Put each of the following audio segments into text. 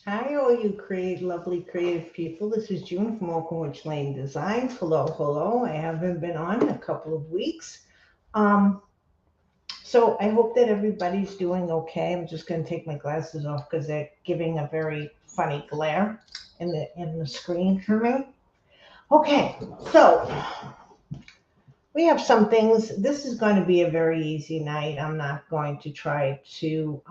Hi, all you lovely creative people. This is June from Open Witch Lane Designs. Hello, hello. I haven't been on a couple of weeks. Um, so I hope that everybody's doing okay. I'm just going to take my glasses off because they're giving a very funny glare in the screen for me. Okay, so we have some things. This is going to be a very easy night. I'm not going to try to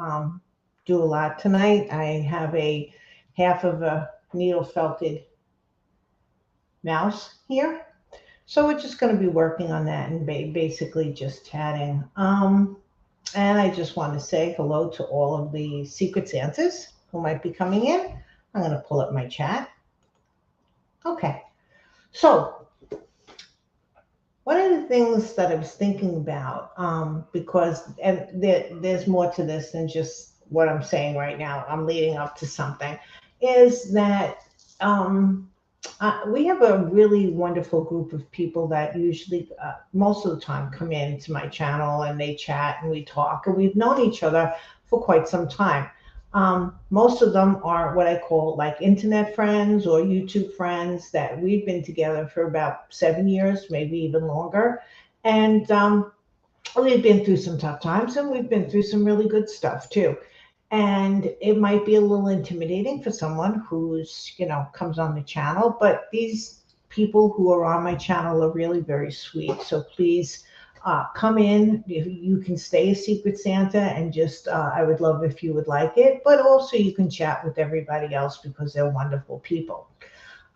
do a lot tonight. I have a half of a needle felted mouse here. So we're just going to be working on that and basically just chatting. And I just want to say hello to all of the Secret Santas who might be coming in. I'm going to pull up my chat. Okay. So one of the things that I was thinking about, because there's more to this than just what I'm saying right now. I'm leading up to something, is that we have a really wonderful group of people that usually, most of the time, come into my channel and they chat and we talk, and we've known each other for quite some time. Most of them are what I call like internet friends or YouTube friends that we've been together for about 7 years, maybe even longer. And we've been through some tough times and we've been through some really good stuff too. And it might be a little intimidating for someone who's, comes on the channel, but these people who are on my channel are really very sweet. So please come in. You can stay a Secret Santa and just, I would love if you would like it, but also you can chat with everybody else because they're wonderful people.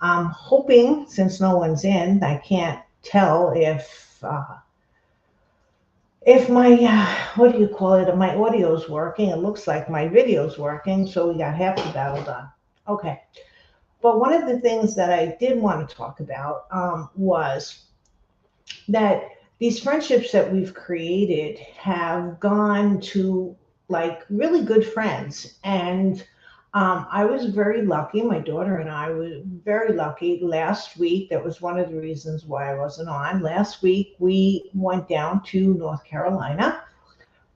I'm hoping, since no one's in, I can't tell if my what do you call it, my audio's working. It looks like my video's working, so we got half the battle done. Okay, but one of the things that I did want to talk about was that these friendships that we've created have gone to like really good friends. And I was very lucky. My daughter and I were very lucky last week. That was one of the reasons why I wasn't on. Last week, we went down to North Carolina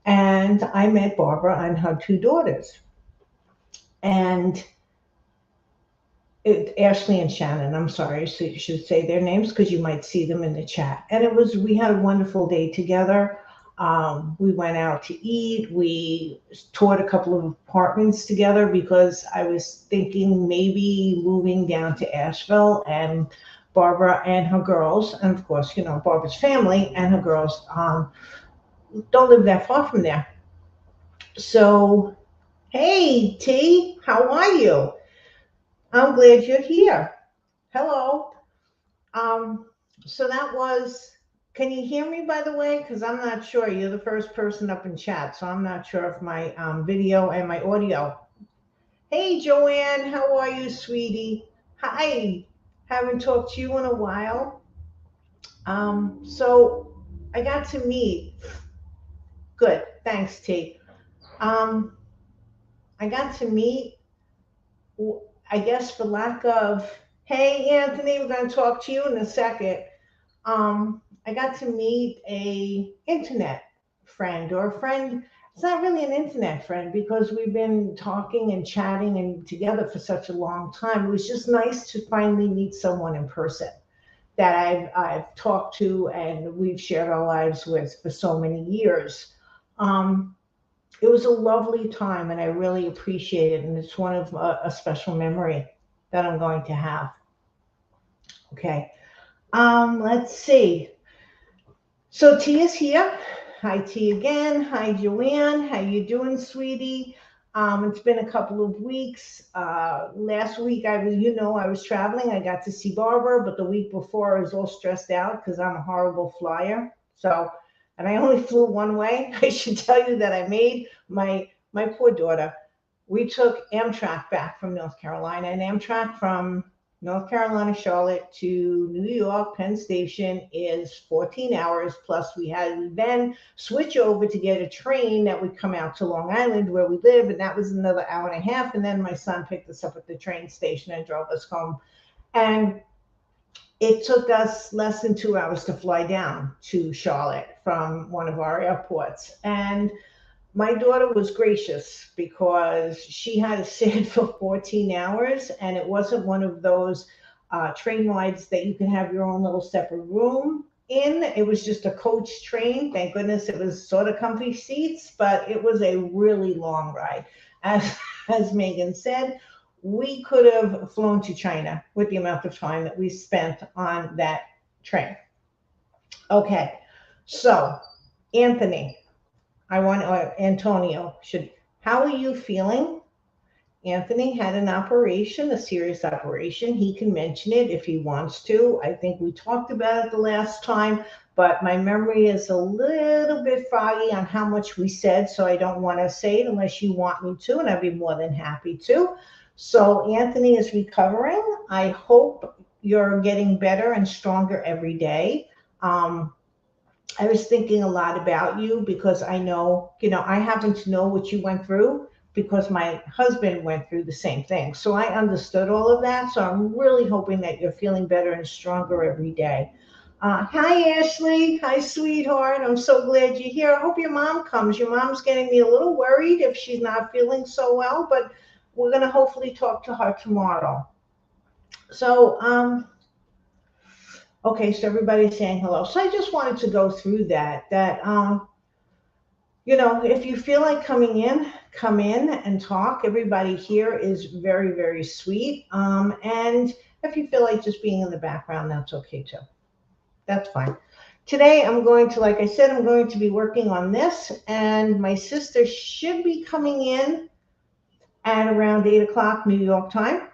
and I met Barbara and her two daughters. And Ashley and Shannon, I'm sorry, so you should say their names because you might see them in the chat. And we had a wonderful day together. We went out to eat. We toured a couple of apartments together because I was thinking maybe moving down to Asheville, and Barbara and her girls, and of course, Barbara's family and her girls don't live that far from there. So, hey, T, how are you? I'm glad you're here. Hello. Um, so that was, can you hear me by the way? Because I'm not sure. You're the first person up in chat, so I'm not sure if my video and my audio. Hey, Joanne, how are you, sweetie? Hi. Haven't talked to you in a while. So I got to meet, good, thanks, T. Um, I got to meet, I guess, for lack of, hey, Anthony, we're going to talk to you in a second. I got to meet a internet friend or a friend. It's not really an internet friend because we've been talking and chatting and together for such a long time. It was just nice to finally meet someone in person that I've talked to and we've shared our lives with for so many years. Um, it was a lovely time and I really appreciate it. And it's one of a special memory that I'm going to have. Okay. Let's see. So T is here. Hi T again. Hi Joanne. How you doing, sweetie? It's been a couple of weeks. Last week I was traveling. I got to see Barbara, but the week before I was all stressed out because I'm a horrible flyer. So, and I only flew one way. I should tell you that I made my poor daughter. We took Amtrak back from North Carolina, and Amtrak from North Carolina, Charlotte to New York, Penn Station is 14 hours. Plus, we had to then switch over to get a train that would come out to Long Island where we live, and that was another hour and a half. And then my son picked us up at the train station and drove us home. And it took us less than 2 hours to fly down to Charlotte from one of our airports. And My daughter was gracious because she had to sit for 14 hours, and it wasn't one of those train rides that you can have your own little separate room in. It was just a coach train. Thank goodness it was sort of comfy seats, but it was a really long ride. As, as Megan said, we could have flown to China with the amount of time that we spent on that train. Okay, so Anthony, I want Antonio should. How are you feeling? Anthony had an operation, a serious operation. He can mention it if he wants to. I think we talked about it the last time, but my memory is a little bit foggy on how much we said, so I don't want to say it unless you want me to, and I'd be more than happy to. So Anthony is recovering. I hope you're getting better and stronger every day. Um, I was thinking a lot about you because I know, I happen to know what you went through because my husband went through the same thing. So I understood all of that. So I'm really hoping that you're feeling better and stronger every day. Hi, Ashley. Hi, sweetheart. I'm so glad you're here. I hope your mom comes. Your mom's getting me a little worried if she's not feeling so well, but we're going to hopefully talk to her tomorrow. So, okay, so everybody's saying hello. So I just wanted to go through that, if you feel like coming in, come in and talk. Everybody here is very, very sweet. And if you feel like just being in the background, that's okay too. That's fine. Today, I'm going to, like I said, I'm going to be working on this, and my sister should be coming in at around 8 o'clock New York time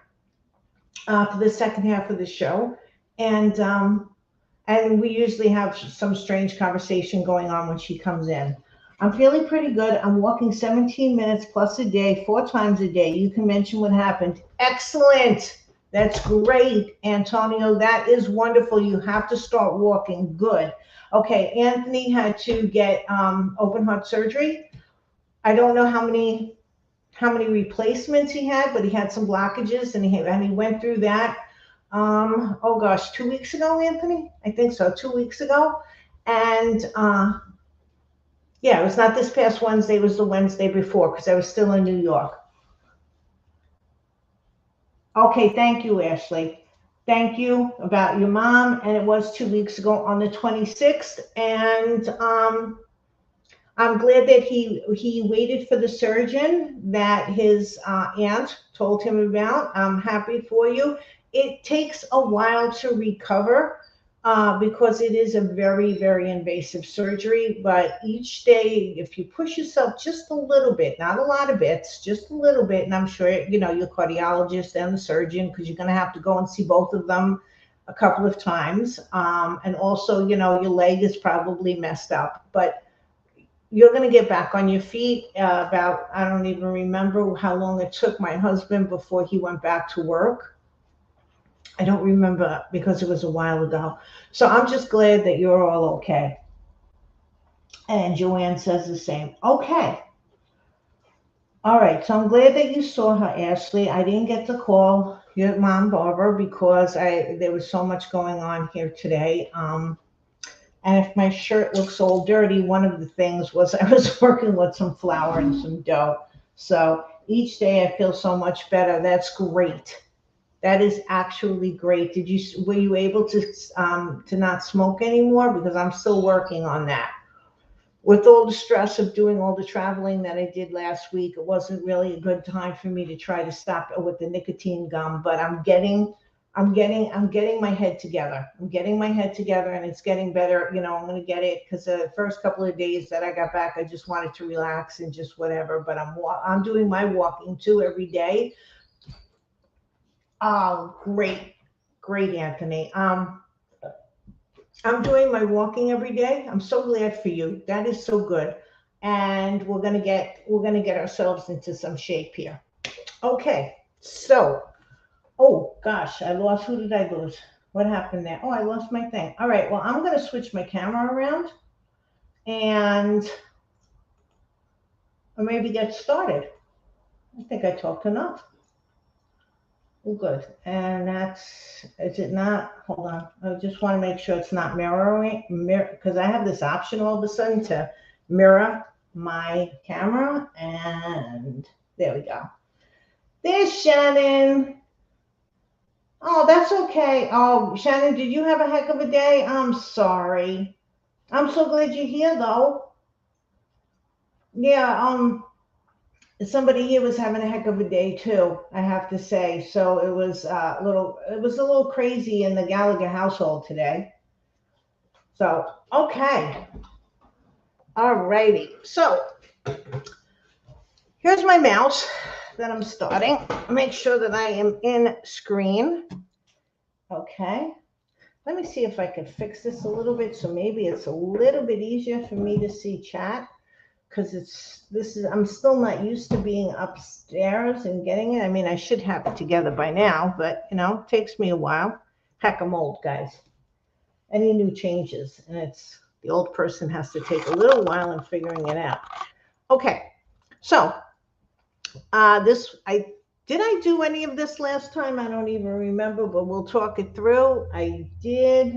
for the second half of the show. And we usually have some strange conversation going on when she comes in. I'm feeling pretty good. I'm walking 17 minutes plus a day, 4 times a day. You can mention what happened. Excellent. That's great, Antonio. That is wonderful. You have to start walking. Good. Okay, Anthony had to get open heart surgery. I don't know how many replacements he had, but he had some blockages, and he went through that. Oh gosh, 2 weeks ago, Anthony? I think so, 2 weeks ago. And yeah, it was not this past Wednesday, it was the Wednesday before because I was still in New York. Okay, thank you, Ashley. Thank you about your mom. And it was 2 weeks ago on the 26th. And I'm glad that he waited for the surgeon that his aunt told him about. I'm happy for you. It takes a while to recover because it is a very, very invasive surgery. But each day, if you push yourself just a little bit, not a lot of bits, just a little bit, and I'm sure your cardiologist and the surgeon, because you're going to have to go and see both of them a couple of times. And also, your leg is probably messed up, but you're going to get back on your feet. I don't even remember how long it took my husband before he went back to work. I don't remember because it was a while ago. So I'm just glad that you're all okay. And Joanne says the same. Okay. All right. So I'm glad that you saw her, Ashley. I didn't get to call your mom, Barbara, because there was so much going on here today. And if my shirt looks all dirty, one of the things was I was working with some flour and some dough. So each day I feel so much better. That's great. That is actually great. Were you able to not smoke anymore? Because I'm still working on that. With all the stress of doing all the traveling that I did last week, it wasn't really a good time for me to try to stop with the nicotine gum, but I'm getting my head together. I'm getting my head together, and it's getting better. I'm going to get it because the first couple of days that I got back, I just wanted to relax and just whatever. But I'm doing my walking too every day. Oh, great, great, Anthony. I'm doing my walking every day. I'm so glad for you. That is so good. And we're gonna get ourselves into some shape here. Okay, so oh gosh, who did I lose? What happened there? Oh, I lost my thing. All right, well, I'm gonna switch my camera around and maybe get started. I think I talked enough. Oh, good. And is it not? Hold on. I just want to make sure it's not mirroring, because I have this option all of a sudden to mirror my camera, and there we go. There's Shannon. Oh, that's okay. Oh, Shannon, did you have a heck of a day? I'm sorry. I'm so glad you're here, though. Yeah, somebody here was having a heck of a day too, I have to say. So it was a little crazy in the Gallagher household today. So, okay. All righty. So, here's my mouse that I'm starting. Make sure that I am in screen. Okay. Let me see if I can fix this a little bit so maybe it's a little bit easier for me to see chat, because I'm still not used to being upstairs and getting it. I mean, I should have it together by now, but it takes me a while. Heck, I'm old, guys. Any new changes, and the old person has to take a little while in figuring it out. Okay, so did I do any of this last time? I don't even remember, but we'll talk it through. I did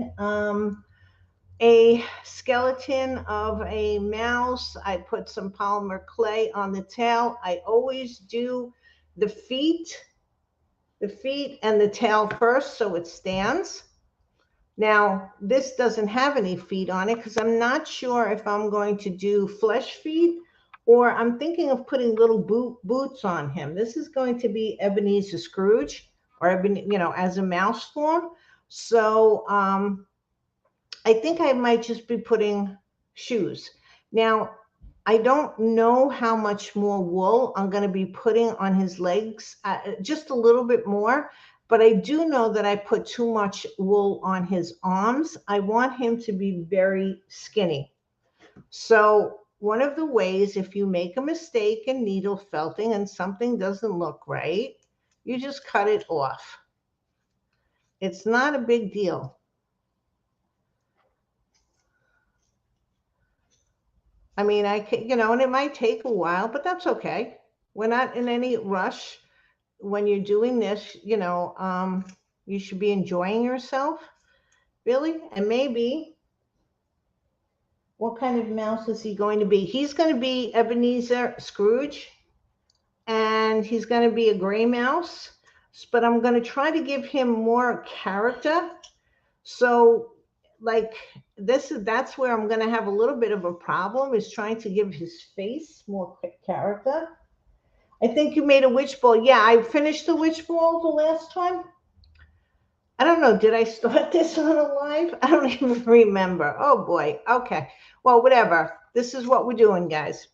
a skeleton of a mouse. I put some polymer clay on the tail. I always do the feet and the tail first so it stands. Now, this doesn't have any feet on it because I'm not sure if I'm going to do flesh feet, or I'm thinking of putting little boots on him. This is going to be Ebenezer Scrooge, or as a mouse form. So I think I might just be putting shoes. Now, I don't know how much more wool I'm going to be putting on his legs, just a little bit more. But I do know that I put too much wool on his arms. I want him to be very skinny. So one of the ways, if you make a mistake in needle felting and something doesn't look right, you just cut it off. It's not a big deal. I mean, I can, and it might take a while, but that's okay. We're not in any rush. When you're doing this, you should be enjoying yourself, really. And maybe, what kind of mouse is he going to be? He's going to be Ebenezer Scrooge, and he's going to be a gray mouse, but I'm going to try to give him more character. So, like, that's where I'm going to have a little bit of a problem, is trying to give his face more character. I think you made a witch ball. Yeah, I finished the witch ball the last time. I don't know. Did I start this on a live? I don't even remember. Oh boy. Okay. Well, whatever. This is what we're doing, guys.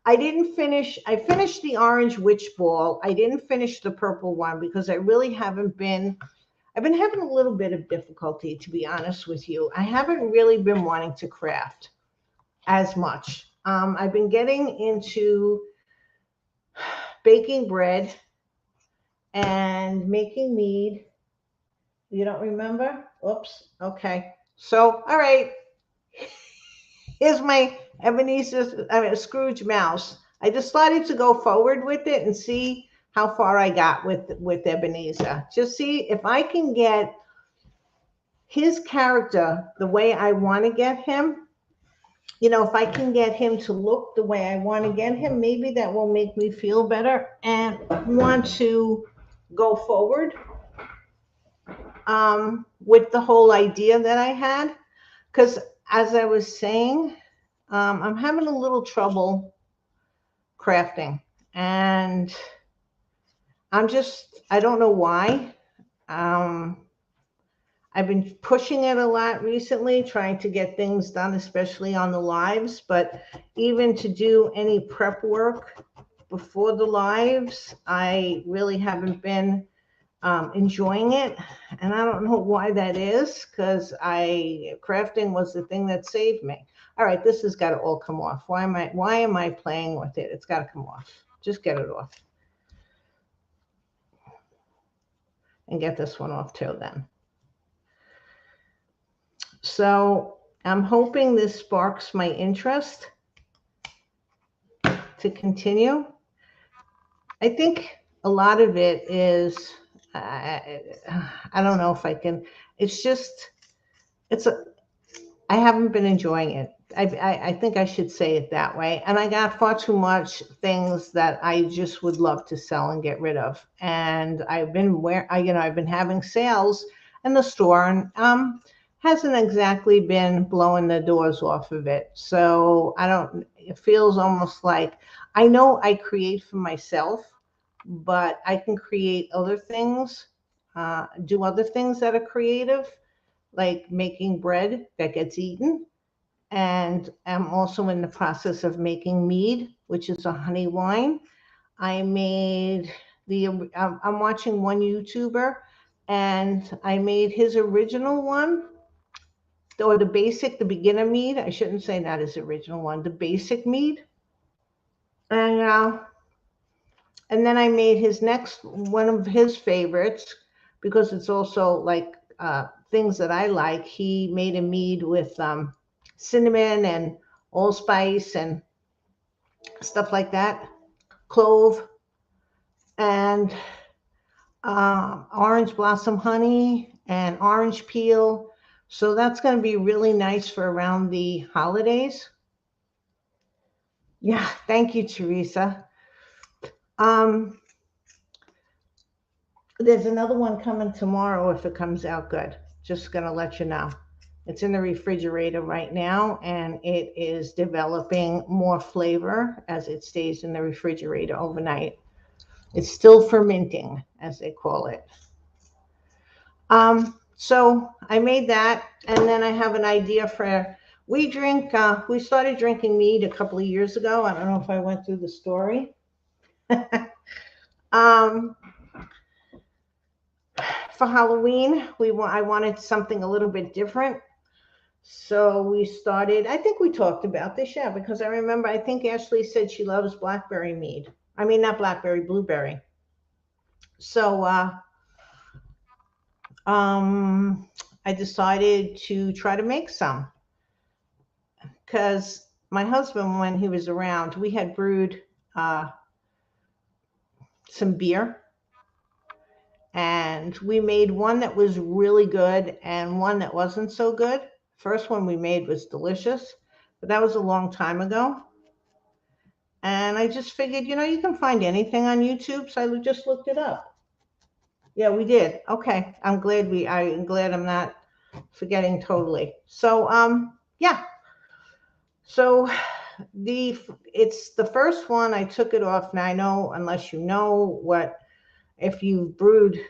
I finished the orange witch ball. I didn't finish the purple one because I really I've been having a little bit of difficulty, to be honest with you. I haven't really been wanting to craft as much. I've been getting into baking bread and making mead. You don't remember? Oops. Okay. So, all right. Here's my Scrooge mouse. I decided to go forward with it and see how far I got with Ebenezer. Just see if I can get his character the way I want to get him. If I can get him to look the way I want to get him, maybe that will make me feel better and want to go forward with the whole idea that I had. Because as I was saying, I'm having a little trouble crafting, and I don't know why. I've been pushing it a lot recently, trying to get things done, especially on the lives, but even to do any prep work before the lives, I really haven't been enjoying it. And I don't know why that is, because crafting was the thing that saved me. All right, this has got to all come off. Why am I playing with it? It's got to come off. Just get it off. And get this one off too then. So I'm hoping this sparks my interest to continue. I think a lot of it is, I don't know if I can, I haven't been enjoying it. I think I should say it that way. And I got far too much things that I just would love to sell and get rid of. And I've been having sales in the store, and hasn't exactly been blowing the doors off of it. So I don't. It feels almost like I know I create for myself, but I can create other things, do other things that are creative, like making bread that gets eaten. And I'm also in the process of making mead, which is a honey wine. I made I'm watching one YouTuber, and I made his original one, or the beginner mead. I shouldn't say that his original one, the basic mead. And then I made his next one of his favorites, because it's also like things that I like. He made a mead with cinnamon and allspice and stuff like that, clove, and orange blossom honey and orange peel. So that's going to be really nice for around the holidays. Yeah, thank you, Teresa. Um, there's another one coming tomorrow if it comes out good. Just going to let you know. It's in the refrigerator right now, and it is developing more flavor as it stays in the refrigerator overnight. It's still fermenting, as they call it. So I made that, and then I have an idea for. We started drinking mead a couple of years ago. I don't know if I went through the story. um, for Halloween, I wanted something a little bit different. So we started, I think we talked about this, yeah, because I remember, I think Ashley said she loves blackberry mead. I mean, not blackberry, blueberry. So I decided to try to make some, because my husband, when he was around, we had brewed some beer, and we made one that was really good and one that wasn't so good. First one we made was delicious, but that was a long time ago. And I just figured, you can find anything on YouTube, so I just looked it up. Yeah, we did. Okay, I'm glad I'm not forgetting totally. So, yeah. So it's the first one. I took it off. Now I know, unless you know what, if you brewed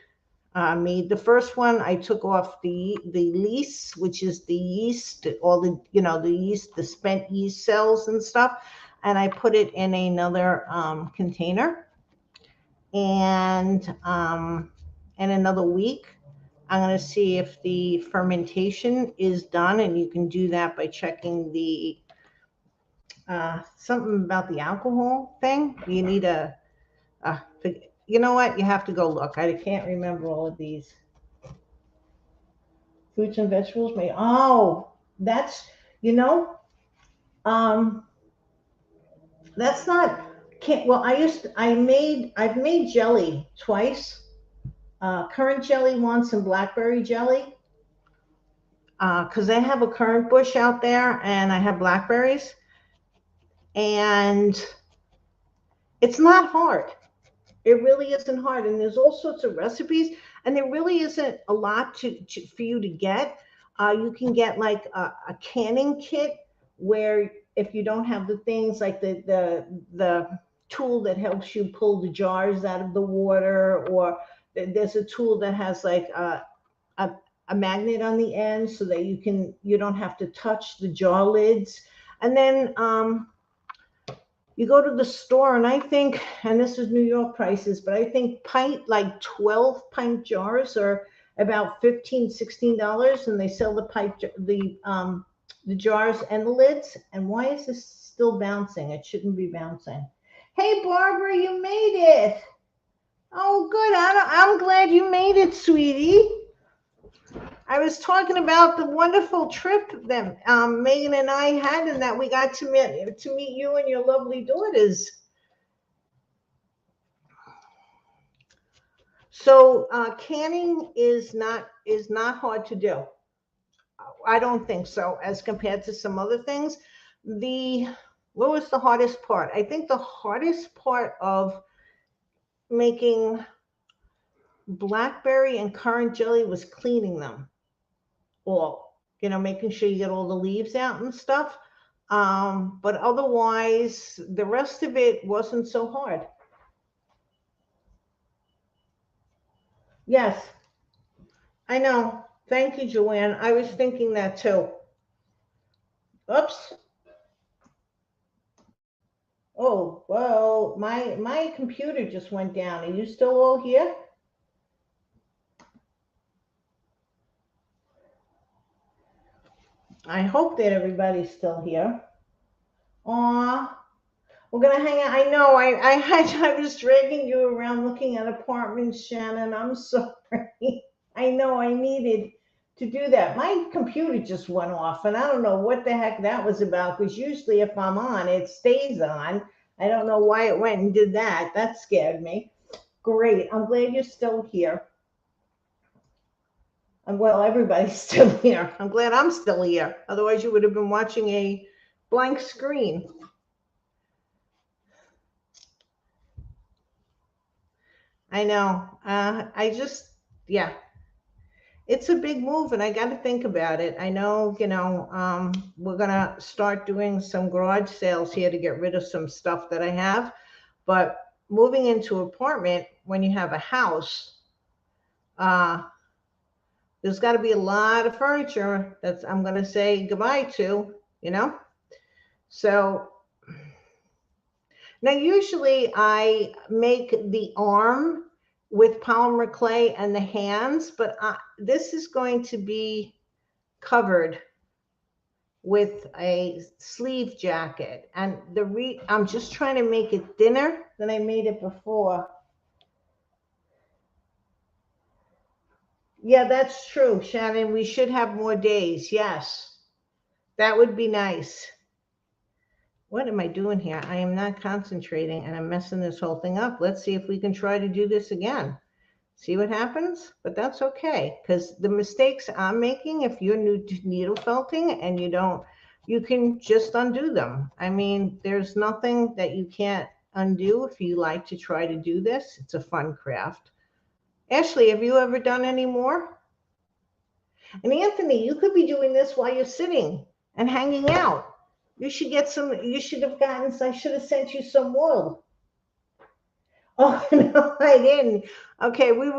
mead, the first one I took off the lees, which is the yeast, all the yeast, the spent yeast cells and stuff, and I put it in another container. And in another week, I'm going to see if the fermentation is done, and you can do that by checking the something about the alcohol thing. You need you know what? You have to go look. I can't remember all of these. Fruits and vegetables may. Oh, that's you know. Um, that's not. Can't. Well, I've made jelly twice. Currant jelly once and blackberry jelly. Because I have a currant bush out there and I have blackberries, and it's not hard. It really isn't hard, and there's all sorts of recipes, and there really isn't a lot for you to get. You can get like a canning kit, where if you don't have the things like the tool that helps you pull the jars out of the water, or there's a tool that has like a, a magnet on the end so that you don't have to touch the jar lids. And then you go to the store, and I think, and this is New York prices, but I think 12 pint jars are about $15-16, and they sell the jars and the lids. And why is this still bouncing? It shouldn't be bouncing. Hey, Barbara, you made it. Oh, good. I'm glad you made it, sweetie. I was talking about the wonderful trip that Megan and I had, and that we got to meet you and your lovely daughters. So canning is not hard to do. I don't think so, as compared to some other things. what was the hardest part? I think the hardest part of making blackberry and currant jelly was cleaning them all, making sure you get all the leaves out and stuff. But otherwise, the rest of it wasn't so hard. Yes, I know. Thank you, Joanne. I was thinking that too. Oops. Oh, well, my computer just went down. Are you still all here? I hope that everybody's still here. Aw, we're gonna hang out. I know. I was dragging you around looking at apartments, Shannon. I'm sorry. I know I needed to do that. My computer just went off, and I don't know what the heck that was about. Because usually, if I'm on, it stays on. I don't know why it went and did that. That scared me. Great. I'm glad you're still here. And well, everybody's still here. I'm glad I'm still here. Otherwise, you would have been watching a blank screen. I know. Yeah, it's a big move, and I got to think about it. I know, we're going to start doing some garage sales here to get rid of some stuff that I have. But moving into an apartment when you have a house, uh, there's got to be a lot of furniture that I'm going to say goodbye to, you know? So now usually I make the arm with polymer clay and the hands, but this is going to be covered with a sleeve jacket. And I'm just trying to make it thinner than I made it before. Yeah, that's true, Shannon. We should have more days. Yes, that would be nice. What am I doing here? I am not concentrating and I'm messing this whole thing up. Let's see if we can try to do this again. See what happens? But that's okay, because the mistakes I'm making, if you're new to needle felting and you can just undo them. I mean, there's nothing that you can't undo if you like to try to do this. It's a fun craft. Ashley, have you ever done any more? And Anthony, you could be doing this while you're sitting and hanging out. You should I should have sent you some wool. Oh, no, I didn't. Okay, we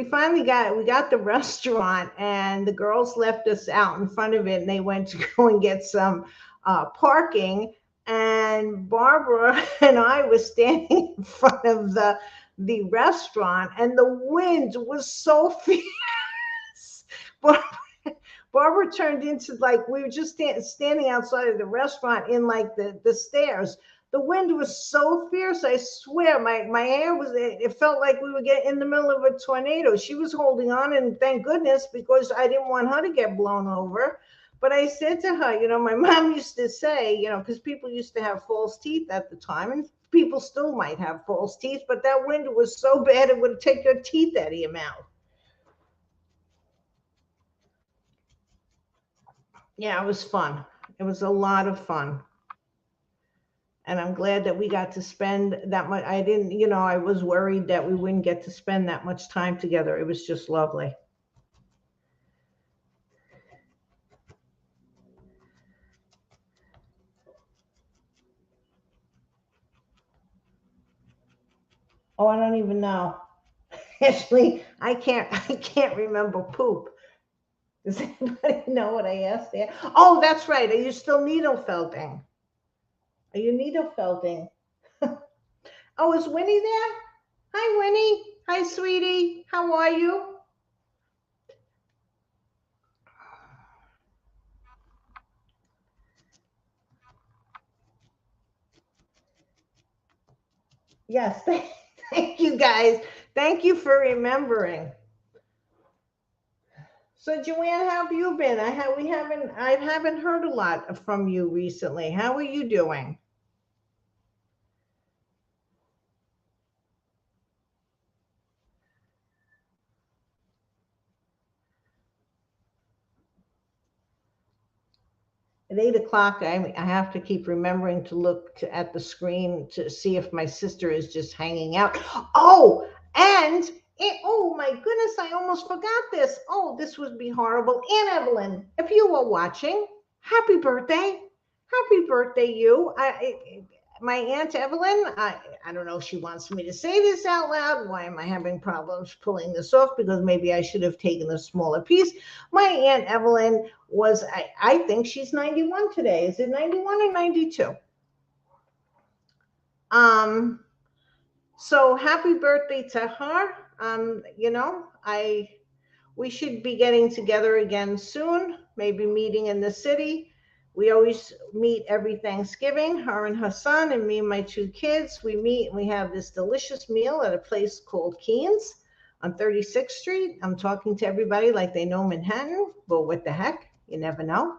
finally we got the restaurant, and the girls left us out in front of it, and they went to go and get some parking. And Barbara and I was standing in front of the restaurant, and the wind was so fierce. Barbara turned into, like, we were just standing outside of the restaurant in like the stairs. The wind was so fierce. I swear my hair it felt like we were getting in the middle of a tornado. She was holding on, and thank goodness, because I didn't want her to get blown over. But I said to her, my mom used to say, because people used to have false teeth at the time, and people still might have false teeth, but that wind was so bad it would take your teeth out of your mouth. Yeah, it was fun. It was a lot of fun. And I'm glad that we got to spend that much. I didn't, I was worried that we wouldn't get to spend that much time together. It was just lovely. Oh, I don't even know. Actually, I can't remember poop. Does anybody know what I asked there? Oh, that's right. Are you still needle felting? Are you needle felting? Oh, is Winnie there? Hi, Winnie. Hi, sweetie. How are you? Yes. Thank you, guys. Thank you for remembering. So Joanne, how have you been? I haven't heard a lot from you recently. How are you doing? at 8 o'clock, I have to keep remembering to look at the screen to see if my sister is just hanging out. Oh, and oh my goodness, I almost forgot this. Oh, this would be horrible. Aunt Evelyn, if you were watching, happy birthday. Happy birthday, you. My Aunt Evelyn, I don't know if she wants me to say this out loud. Why am I having problems pulling this off? Because maybe I should have taken a smaller piece. My Aunt Evelyn was, I think she's 91 today. Is it 91 or 92? So happy birthday to her. We should be getting together again soon, maybe meeting in the city. We always meet every Thanksgiving, her and her son, and me and my two kids. We meet and we have this delicious meal at a place called Keen's on 36th Street. I'm talking to everybody like they know Manhattan, but what the heck? You never know.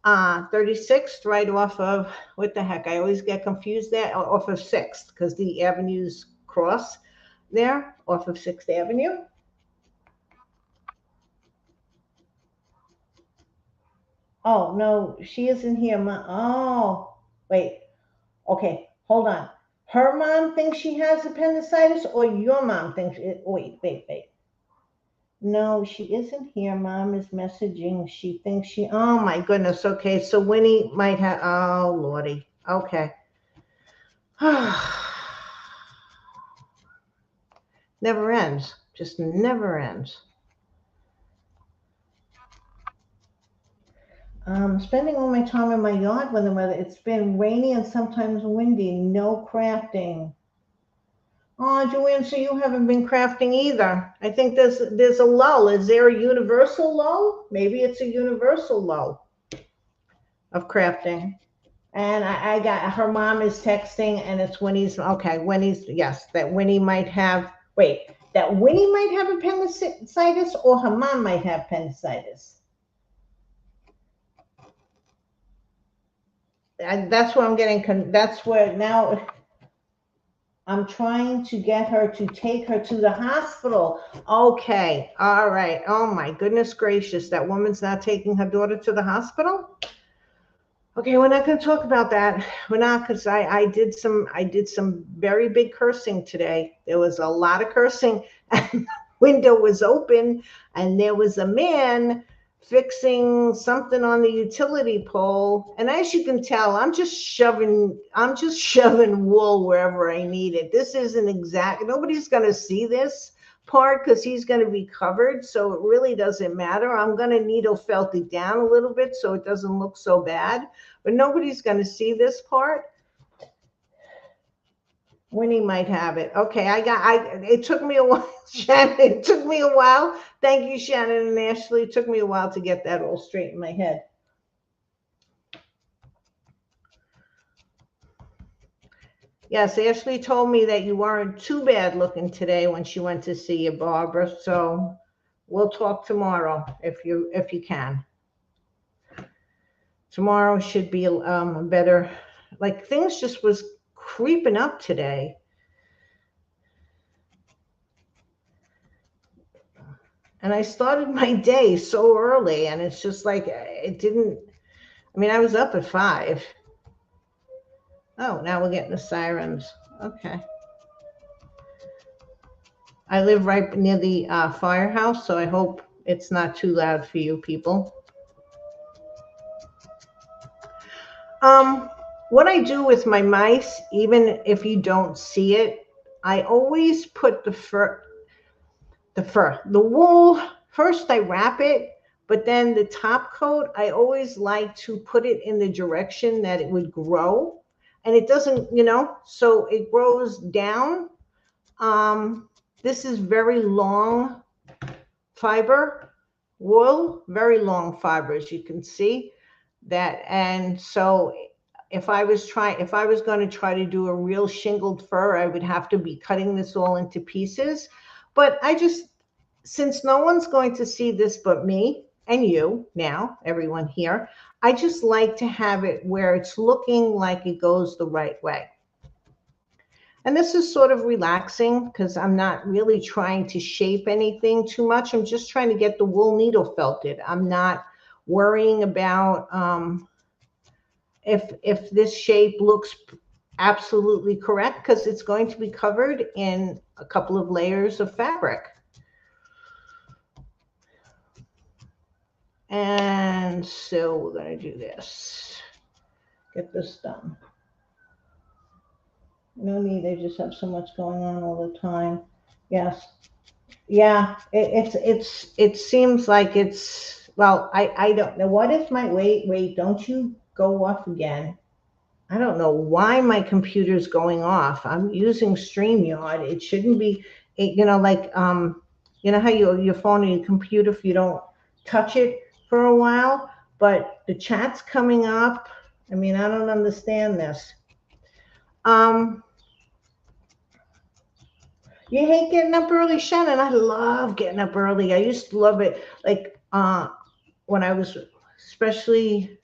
36th, right off of, what the heck? I always get confused there, off of 6th, because the avenues cross there, off of 6th Avenue. Oh, no, she isn't here. Oh, wait. Okay, hold on. Her mom thinks she has appendicitis, or your mom thinks it? Wait. No, she isn't here. Mom is messaging. She thinks she, oh my goodness. Okay, so Winnie might have, oh Lordy. Okay. Never ends. Just never ends. Spending all my time in my yard when the weather, it's been rainy and sometimes windy. No crafting. Oh, Joanne, so you haven't been crafting either. I think there's a lull. Is there a universal lull? Maybe it's a universal lull of crafting. And I got, her mom is texting, and it's Winnie's. Okay, Winnie's, yes, that Winnie might have, that Winnie might have appendicitis, or her mom might have appendicitis. That's where I'm getting, that's where now I'm trying to get her to take her to the hospital. Okay, all right. Oh my goodness gracious, that woman's not taking her daughter to the hospital? Okay, we're not going to talk about that. We're not, because I did some very big cursing today. There was a lot of cursing, and the window was open, and there was a man fixing something on the utility pole. And as you can tell, I'm just shoving wool wherever I need it. This isn't exact. Nobody's going to see this part because he's going to be covered, so it really doesn't matter. I'm going to needle felt it down a little bit so it doesn't look so bad, but nobody's going to see this part. Winnie might have it. Okay, it took me a while, Shannon. It took me a while. Thank you, Shannon and Ashley. It took me a while to get that all straight in my head. Yes, Ashley told me that you weren't too bad looking today when she went to see you, Barbara. So we'll talk tomorrow if you can. Tomorrow should be better. Like, things just was creeping up today. And I started my day so early, and it's just like, it didn't, I mean, I was up at 5. Oh, now we're getting the sirens. Okay. I live right near the firehouse, so I hope it's not too loud for you people. What I do with my mice, even if you don't see it, I always put the wool, first I wrap it, but then the top coat, I always like to put it in the direction that it would grow. And it doesn't, so it grows down. This is very long fiber wool, very long fiber, as you can see that. And so if I was going to try to do a real shingled fur, I would have to be cutting this all into pieces. But since no one's going to see this but me and you now, everyone here, I just like to have it where it's looking like it goes the right way. And this is sort of relaxing because I'm not really trying to shape anything too much. I'm just trying to get the wool needle felted. I'm not worrying about if this shape looks absolutely correct, because it's going to be covered in a couple of layers of fabric. And so we're going to do this. Get this done. No need, I just have so much going on all the time. Yes. Yeah, it seems like it's, well, I don't know. What if my, wait, don't you go off again. I don't know why my computer's going off. I'm using StreamYard. It shouldn't be, like, you know how your phone or your computer, if you don't touch it for a while, but the chat's coming up. I mean, I don't understand this. Um, you hate getting up early, Shannon. I love getting up early. I used to love it. Like, when I was, especially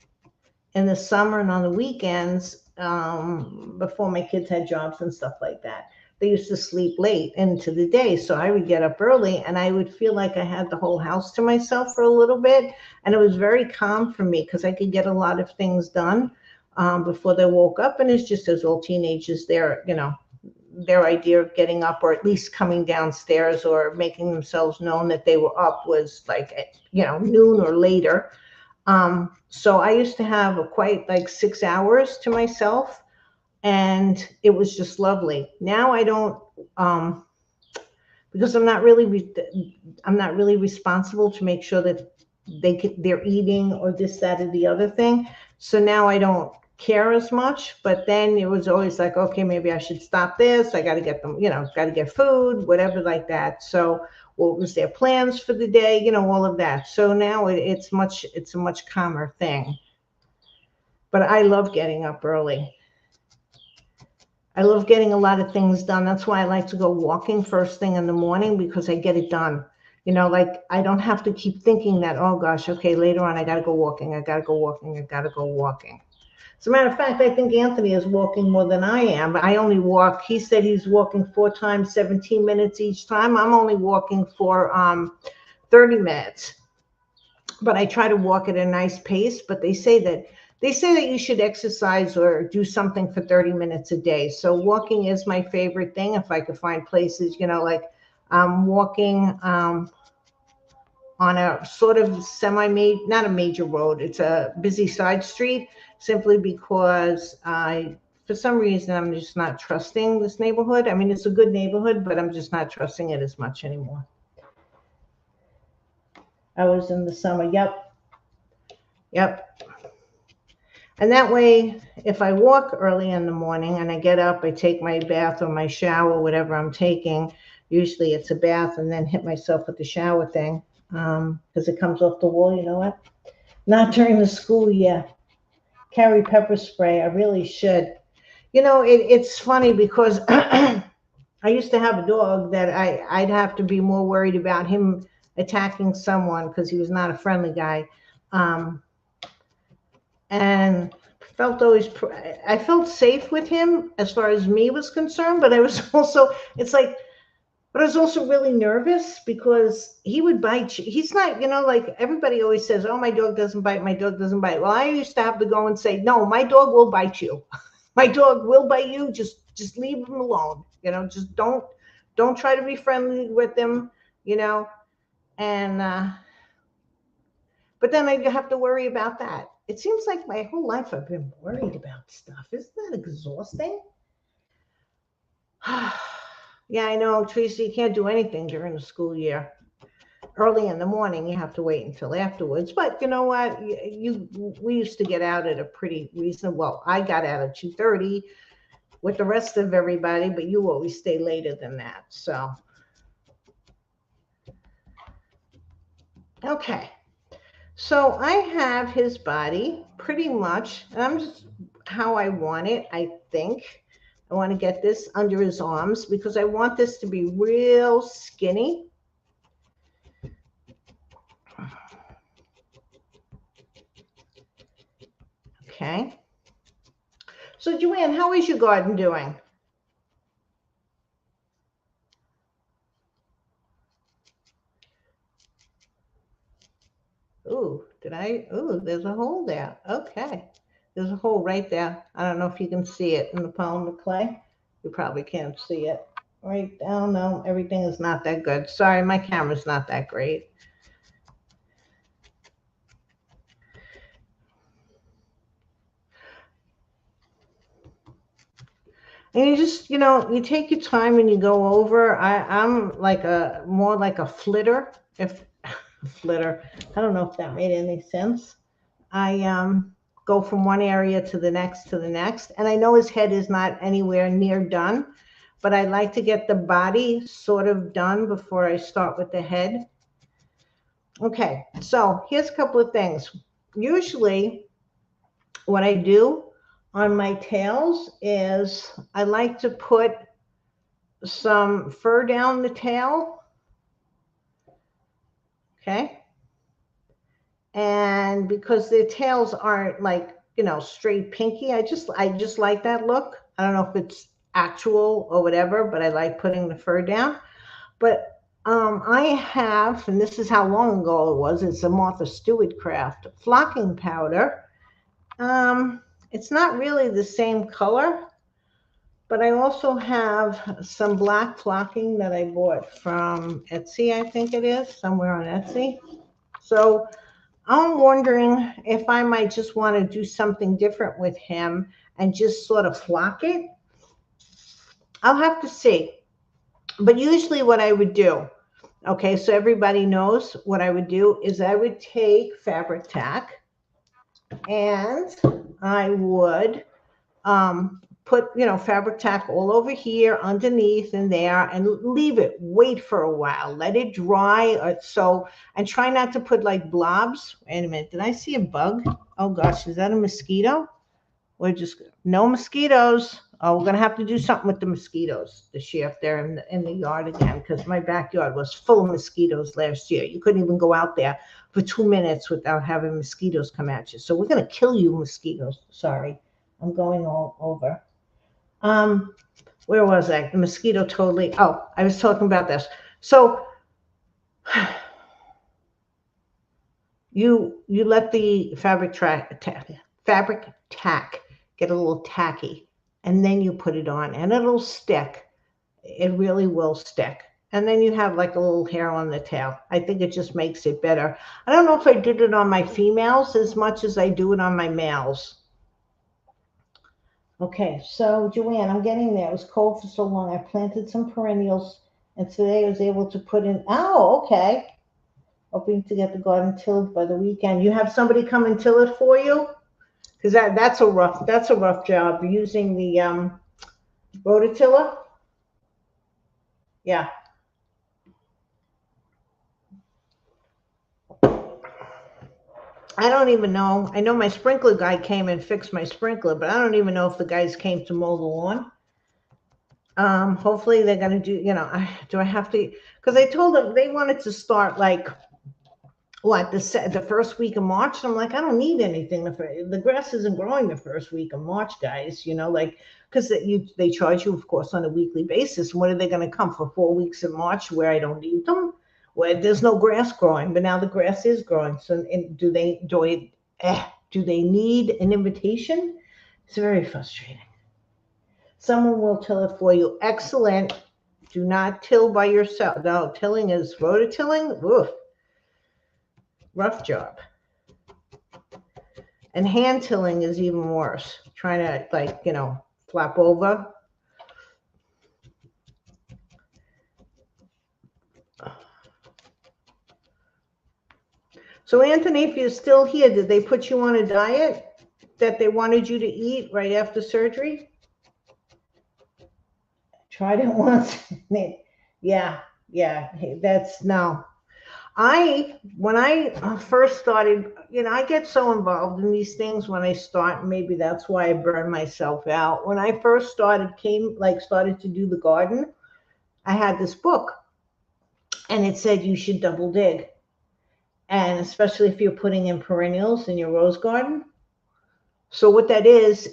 in the summer and on the weekends, before my kids had jobs and stuff like that, they used to sleep late into the day. So I would get up early and I would feel like I had the whole house to myself for a little bit. And it was very calm for me because I could get a lot of things done before they woke up. And it's just as all teenagers, their idea of getting up, or at least coming downstairs or making themselves known that they were up, was like, noon or later. So I used to have quite like 6 hours to myself, and it was just lovely. Now I don't, because I'm not really responsible to make sure that they're eating or this, that, or the other thing. So now I don't care as much. But then it was always like, okay, maybe I should stop this. I got to get them, got to get food, whatever like that. So what was their plans for the day, all of that. So now it's a much calmer thing. But I love getting up early. I love getting a lot of things done. That's why I like to go walking first thing in the morning, because I get it done. Like, I don't have to keep thinking that, oh gosh, okay, later on I got to go walking. I got to go walking. I got to go walking. As a matter of fact, I think Anthony is walking more than I am. I only walk, he said he's walking 4 times, 17 minutes each time. I'm only walking for 30 minutes. But I try to walk at a nice pace. But they say that you should exercise or do something for 30 minutes a day. So walking is my favorite thing. If I could find places, like walking on a sort of not a major road. It's a busy side street, simply because for some reason, I'm just not trusting this neighborhood. I mean, it's a good neighborhood, but I'm just not trusting it as much anymore. I was in the summer. Yep. And that way, if I walk early in the morning and I get up, I take my bath or my shower, whatever I'm taking. Usually it's a bath, and then hit myself with the shower thing, because it comes off the wall. You know what? Not during the school year. Carry pepper spray. I really should. It's funny because I used to have a dog that I'd have to be more worried about him attacking someone, because he was not a friendly guy. And I felt safe with him as far as me was concerned, but I was also, but I was also really nervous because he would bite you. He's not, like everybody always says, oh, my dog doesn't bite, my dog doesn't bite. Well, I used to have to go and say, no, my dog will bite you. My dog will bite you. Just leave him alone. Just don't try to be friendly with him, and, but then I have to worry about that. It seems like my whole life I've been worried about stuff. Isn't that exhausting? Yeah, I know, Tracy, you can't do anything during the school year. Early in the morning, you have to wait until afterwards. But you know what? We used to get out at a pretty reasonable. Well, I got out at 2:30 with the rest of everybody, but you always stay later than that. So, okay. So I have his body pretty much, and I'm just how I want it, I think. I want to get this under his arms because I want this to be real skinny. Okay. So Joanne, how is your garden doing? Ooh, there's a hole there. Okay. There's a hole right there. I don't know if you can see it in the polymer clay. You probably can't see it. Right down, no, everything is not that good. Sorry, my camera's not that great. And you just, you take your time and you go over. I'm like more like a flitter. If flitter, I don't know if that made any sense. I go from one area to the next to the next. And I know his head is not anywhere near done, but I like to get the body sort of done before I start with the head. Okay, so here's a couple of things. Usually what I do on my tails is I like to put some fur down the tail. Okay. And because their tails aren't like, straight pinky, I just like that look. I don't know if it's actual or whatever, but I like putting the fur down. But I have, and this is how long ago it was, it's a Martha Stewart craft flocking powder. It's not really the same color, but I also have some black flocking that I bought from Etsy, I think it is, somewhere on Etsy. So I'm wondering if I might just want to do something different with him and just sort of flock it. I'll have to see. But usually what I would do, okay, so everybody knows what I would do is I would take fabric tack and I would put, fabric tack all over here, underneath and there, and leave it, wait for a while, let it dry. And try not to put like blobs. Wait a minute, did I see a bug? Oh gosh, is that a mosquito? We're just, no mosquitoes. Oh, we're gonna have to do something with the mosquitoes this year if they're in the yard again, because my backyard was full of mosquitoes last year. You couldn't even go out there for 2 minutes without having mosquitoes come at you. So we're gonna kill you, mosquitoes. Sorry, I'm going all over. Where was I? The mosquito totally. Oh, I was talking about this. So you let the fabric tack get a little tacky, and then you put it on, and it'll stick. It really will stick. And then you have like a little hair on the tail. I think it just makes it better. I don't know if I did it on my females as much as I do it on my males. Okay, so Joanne, I'm getting there. It was cold for so long. I planted some perennials, and today I was able to put in. Oh, okay. Hoping to get the garden tilled by the weekend. You have somebody come and till it for you, because that's a rough job using the rototiller. Yeah. I don't even know. I know my sprinkler guy came and fixed my sprinkler, but I don't even know if the guys came to mow the lawn. Hopefully they're going to do, do I have to, because I told them they wanted to start like, what, the first week of March? And I'm like, I don't need anything. The grass isn't growing the first week of March, guys, because they charge you, of course, on a weekly basis. What are they going to come for 4 weeks in March where I don't need them? Where there's no grass growing, but now the grass is growing. So do they need an invitation? It's very frustrating. Someone will till it for you. Excellent. Do not till by yourself. No, tilling is rototilling. Oof. Rough job. And hand tilling is even worse. Trying to flap over. So Anthony, if you're still here, did they put you on a diet that they wanted you to eat right after surgery? Tried it once. Yeah. That's no. When I first started, I get so involved in these things when I start. Maybe that's why I burn myself out. When I first started to do the garden, I had this book, and it said you should double dig, and especially if you're putting in perennials in your rose garden. So what that is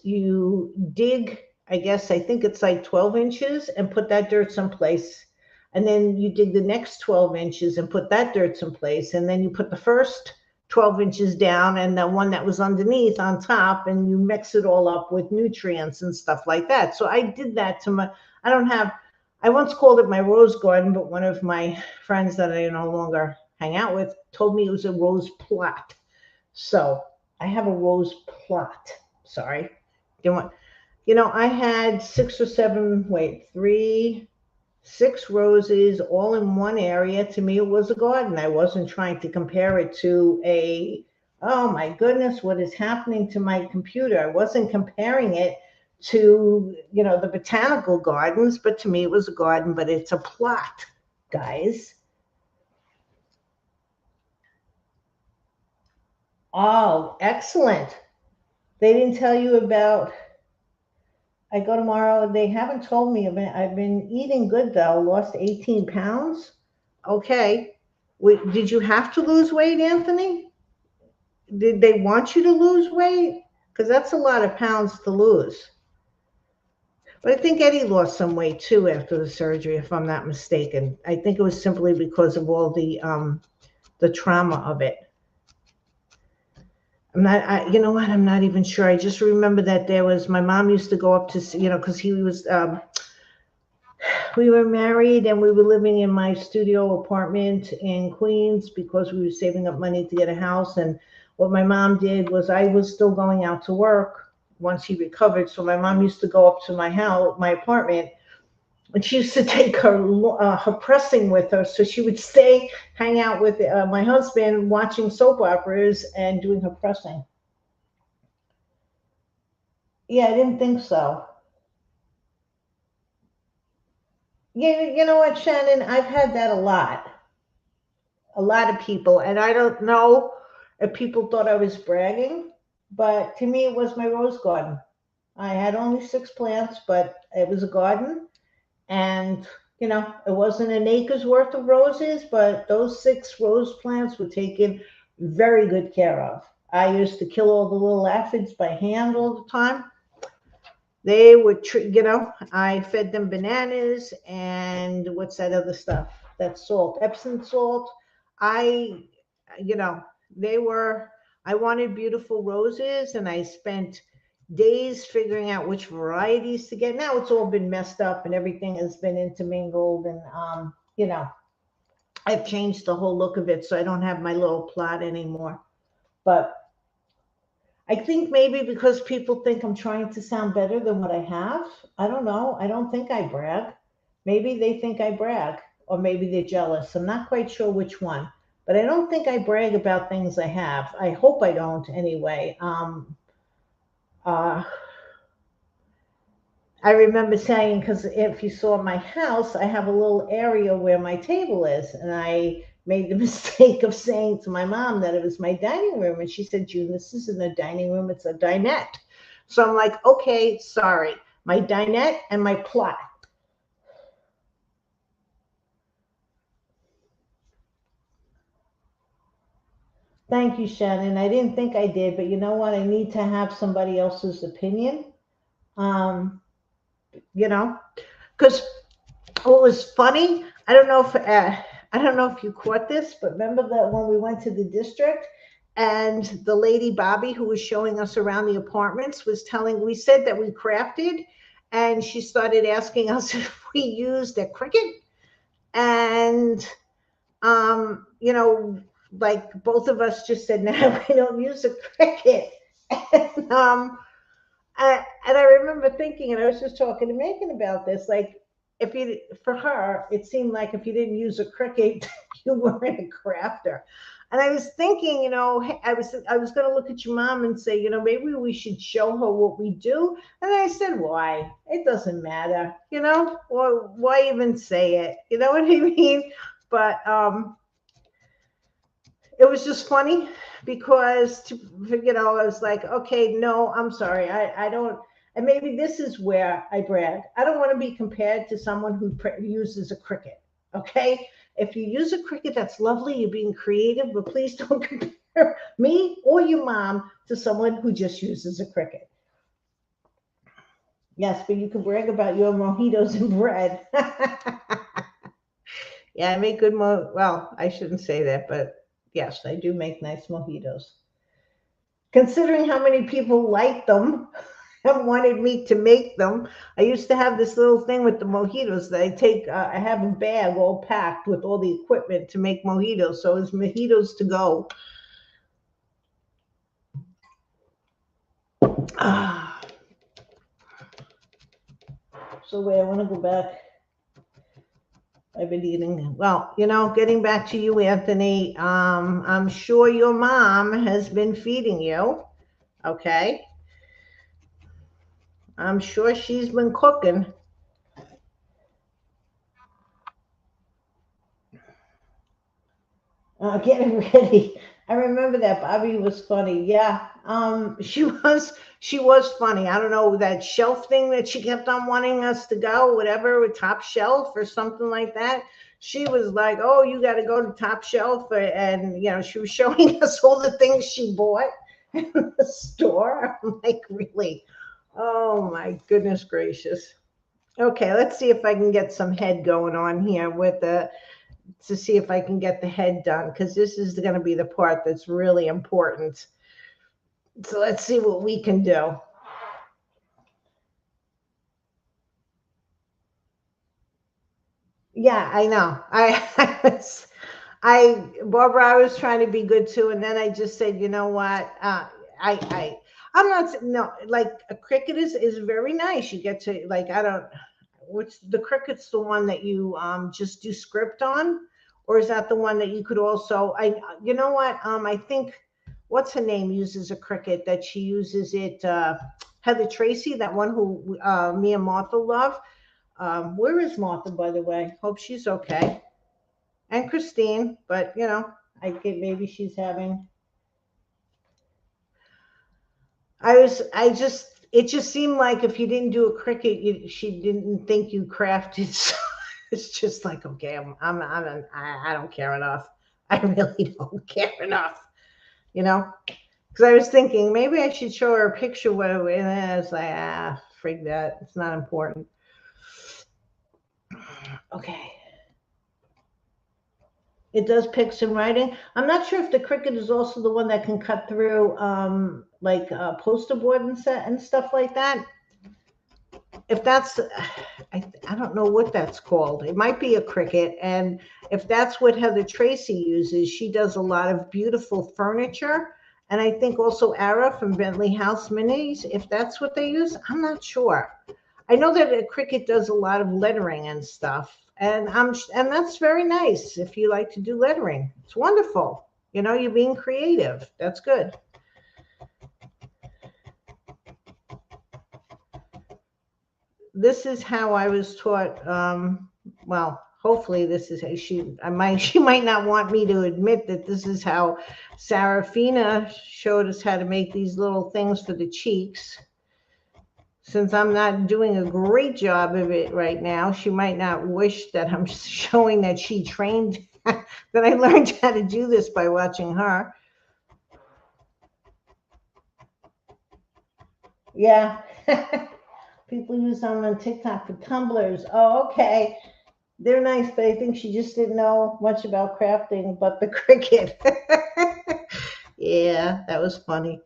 you dig. I think it's like 12 inches and put that dirt someplace. And then you dig the next 12 inches and put that dirt someplace. And then you put the first 12 inches down and the one that was underneath on top, and you mix it all up with nutrients and stuff like that. So I did that to my, I once called it my rose garden, but one of my friends that I no longer hang out with told me it was a rose plot. So I have a rose plot. Sorry. I had 6 roses all in one area. To me, it was a garden. I wasn't trying to compare it to oh my goodness, what is happening to my computer? I wasn't comparing it to, the botanical gardens, but to me, it was a garden, but it's a plot, guys. Oh, excellent. They didn't tell you about, I go tomorrow. They haven't told me about, I've been eating good though, lost 18 pounds. Okay. Did you have to lose weight, Anthony? Did they want you to lose weight? Because that's a lot of pounds to lose. But I think Eddie lost some weight too after the surgery, if I'm not mistaken. I think it was simply because of all the trauma of it. You know what? I'm not even sure. I just remember that my mom used to go up to, because we were married and we were living in my studio apartment in Queens because we were saving up money to get a house. And what my mom did was, I was still going out to work once he recovered. So my mom used to go up to my house, my apartment, and she used to take her pressing with her. So she would hang out with my husband, watching soap operas and doing her pressing. Yeah, I didn't think so. Yeah, you know what, Shannon? I've had that a lot. A lot of people, and I don't know if people thought I was bragging, but to me, it was my rose garden. I had only 6 plants, but it was a garden. And, it wasn't an acre's worth of roses, but those 6 rose plants were taken very good care of. I used to kill all the little aphids by hand all the time. They would, I fed them bananas and what's that other stuff? That's salt, Epsom salt. I, I wanted beautiful roses, and I spent days figuring out which varieties to get. Now it's all been messed up and everything has been intermingled, and I've changed the whole look of it, so I don't have my little plot anymore. But I think maybe because people think I'm trying to sound better than what I have. I don't know. I don't think I brag. Maybe they think I brag, or maybe they're jealous. I'm not quite sure which one, but I don't think I brag about things I have. I hope I don't anyway. I remember saying, because if you saw my house, I have a little area where my table is, and I made the mistake of saying to my mom that it was my dining room, and she said, "June, this isn't a dining room, it's a dinette." So I'm like, okay, sorry, my dinette and my plot. Thank you, Shannon. I didn't think I did, but you know what? I need to have somebody else's opinion. Because what was funny, I don't know if you caught this, but remember that when we went to the district and the lady Bobby, who was showing us around the apartments, we said that we crafted, and she started asking us if we used a Cricut, and like both of us just said, no, we don't use a Cricut. And I remember thinking, and I was just talking to Megan about this, like, for her, it seemed like if you didn't use a Cricut, you weren't a crafter. And I was thinking, I was going to look at your mom and say, maybe we should show her what we do. And I said, why? It doesn't matter, or why even say it? You know what I mean? But it was just funny because, I was like, okay, no, I'm sorry. I don't. And maybe this is where I brag. I don't want to be compared to someone who uses a Cricut. Okay. If you use a Cricut, that's lovely. You're being creative, but please don't compare me or your mom to someone who just uses a Cricut. Yes, but you can brag about your mojitos and bread. Yeah, I make good well, I shouldn't say that, but Yes, I do make nice mojitos. Considering how many people like them and wanted me to make them, I used to have this little thing with the mojitos that I take. I have a bag all packed with all the equipment to make mojitos. So it's mojitos to go. Ah, so wait, I want to go back. I've been eating. Well, getting back to you, Anthony. I'm sure your mom has been feeding you. Okay, I'm sure she's been cooking. Getting ready. I remember that Bobby was funny. Yeah, she was funny. I don't know that shelf thing that she kept on wanting us to go, whatever, with Top Shelf or something like that. She was like, "Oh, you got to go to Top Shelf," and she was showing us all the things she bought in the store. I'm like, really? Oh my goodness gracious. Okay, let's see if I can get some head going on here with the to see if I can get the head done because this is going to be the part that's really important. So let's see what we can do. Yeah, I know. Barbara, I was trying to be good too, and then I just said, you know what? I'm not no like a cricket is very nice. You get to like I don't which the cricket's the one that you just do script on, or is that the one that you could also you know what I think what's her name uses a cricket that she uses it Heather Tracy, that one who me and Martha love. Where is Martha, by the way? Hope she's okay. And Christine, but I get maybe she's having. It just seemed like if you didn't do a cricket, she didn't think you crafted. So it's just like, okay, I don't care enough. I really don't care enough, you know? Because I was thinking maybe I should show her a picture where, and I was like, frig that. It's not important. Okay. It does picks and writing. I'm not sure if the Cricut is also the one that can cut through like poster board and set and stuff like that. If that's, I don't know what that's called. It might be a Cricut. And if that's what Heather Tracy uses, she does a lot of beautiful furniture. And I think also Ara from Bentley House Minis, if that's what they use, I'm not sure. I know that Cricut does a lot of lettering and stuff, and that's very nice if you like to do lettering. It's wonderful. You're being creative. That's good. This is how I was taught. Well, hopefully this is how she might not want me to admit that this is how Sarafina showed us how to make these little things for the cheeks. Since I'm not doing a great job of it right now, she might not wish that I'm showing that she trained, that I learned how to do this by watching her. Yeah. People use them on TikTok for tumblers. Oh, okay. They're nice, but I think she just didn't know much about crafting but the cricket. Yeah, that was funny.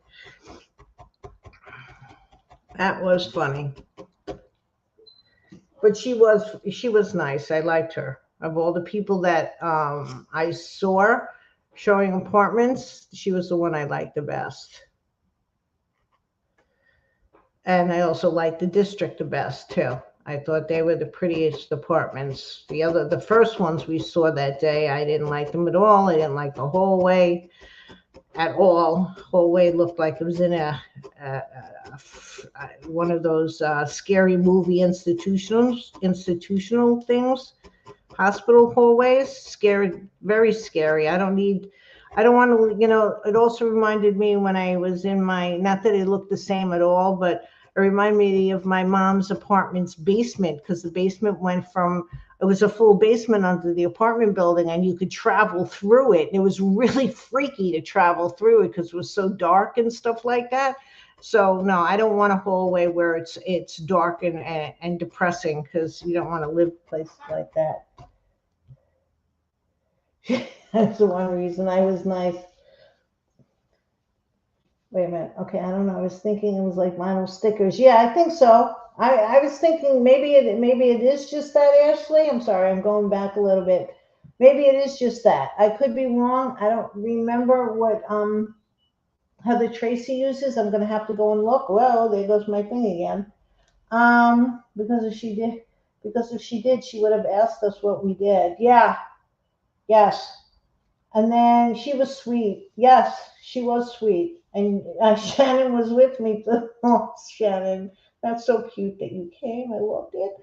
That was funny. But she was nice. I liked her. Of all the people that I saw showing apartments, she was the one I liked the best. And I also liked the district the best too. I thought they were the prettiest apartments. The first ones we saw that day, I didn't like them at all. I didn't like the hallway at all. Hallway looked like it was in one of those scary movie institutional things, hospital hallways. Scary, very scary. I don't want to, it also reminded me when I was in not that it looked the same at all, but it reminded me of my mom's apartment's basement because the basement it was a full basement under the apartment building and you could travel through it. And it was really freaky to travel through it because it was so dark and stuff like that. So no, I don't want a hallway where it's dark and depressing because you don't want to live places like that. That's the one reason I was nice. Wait a minute. Okay, I don't know. I was thinking it was like vinyl stickers. Yeah, I think so. I was thinking maybe it is just that, Ashley. I'm sorry, I'm going back a little bit. Maybe it is just that. I could be wrong. I don't remember what Heather Tracy uses. I'm gonna have to go and look. Well, there goes my thing again. Because if she did, she would have asked us what we did. Yeah, yes. And then she was sweet. Yes, she was sweet. And Shannon was with me too. Oh, Shannon, that's so cute that you came. I loved it.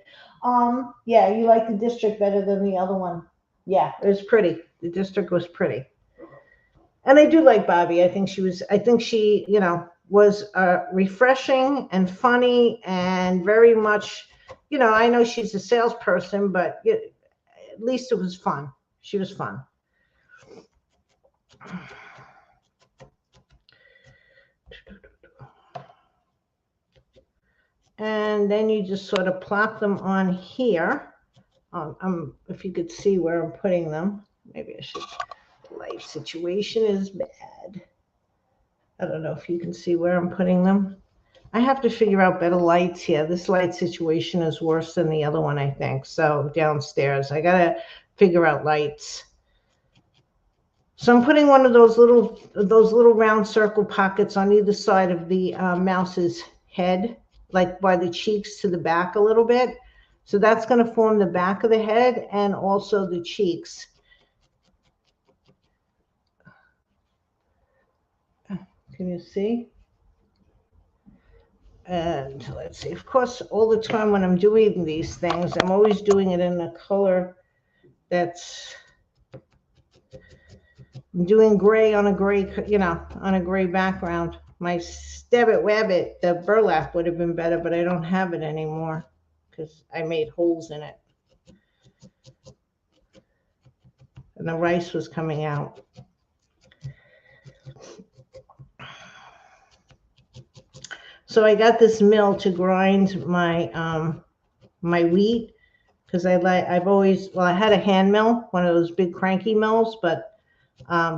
Yeah, you like the district better than the other one. Yeah, it was pretty. The district was pretty. And I do like Bobby. I think she, was refreshing and funny and very much, I know she's a salesperson, but at least it was fun. She was fun. And then you just sort of plop them on here. If you could see where I'm putting them, maybe I should. The light situation is bad. I don't know if you can see where I'm putting them. I have to figure out better lights here. This light situation is worse than the other one, I think. So downstairs, I gotta figure out lights. So I'm putting one of those little round circle pockets on either side of the mouse's head, like by the cheeks to the back a little bit. So that's going to form the back of the head and also the cheeks. Can you see? And let's see, of course, all the time when I'm doing these things, I'm always doing it in a color that's, I'm doing gray on a gray, on a gray background. My Stabbit Wabbit, the burlap would have been better, but I don't have it anymore because I made holes in it. And the rice was coming out. So I got this mill to grind my wheat because I've always, well, I had a hand mill, one of those big cranky mills, but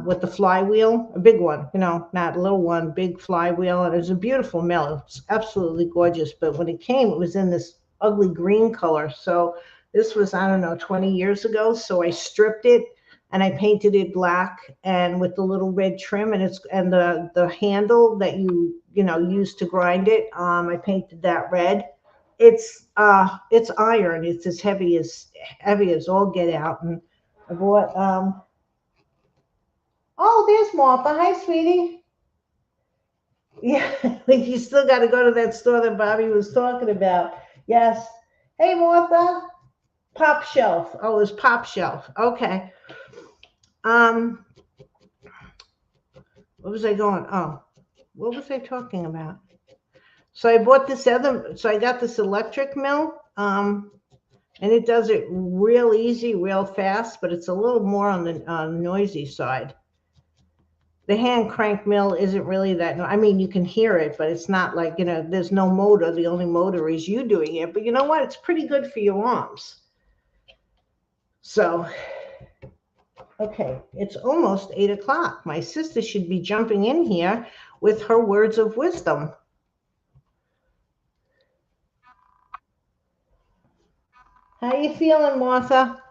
with the flywheel, a big one, not a little one, big flywheel. And it was a beautiful mill. It's absolutely gorgeous. But when it came, it was in this ugly green color. So this was, I don't know, 20 years ago. So I stripped it and I painted it black and with the little red trim and the handle that you use to grind it. I painted that red. It's iron. It's as heavy as all get out. And I bought oh, there's Martha. Hi, sweetie. Yeah, you still got to go to that store that Bobby was talking about. Yes. Hey, Martha. Pop shelf. Oh, it was Pop Shelf. Okay. Um, what was I going? Oh, what was I talking about? So I bought so I got this electric mill. And it does it real easy, real fast, but it's a little more on the noisy side. The hand crank mill isn't really that, I mean, you can hear it, but it's not like, there's no motor. The only motor is you doing it. But you know what? It's pretty good for your arms. So, okay, it's almost 8 o'clock. My sister should be jumping in here with her words of wisdom. How you feeling, Martha?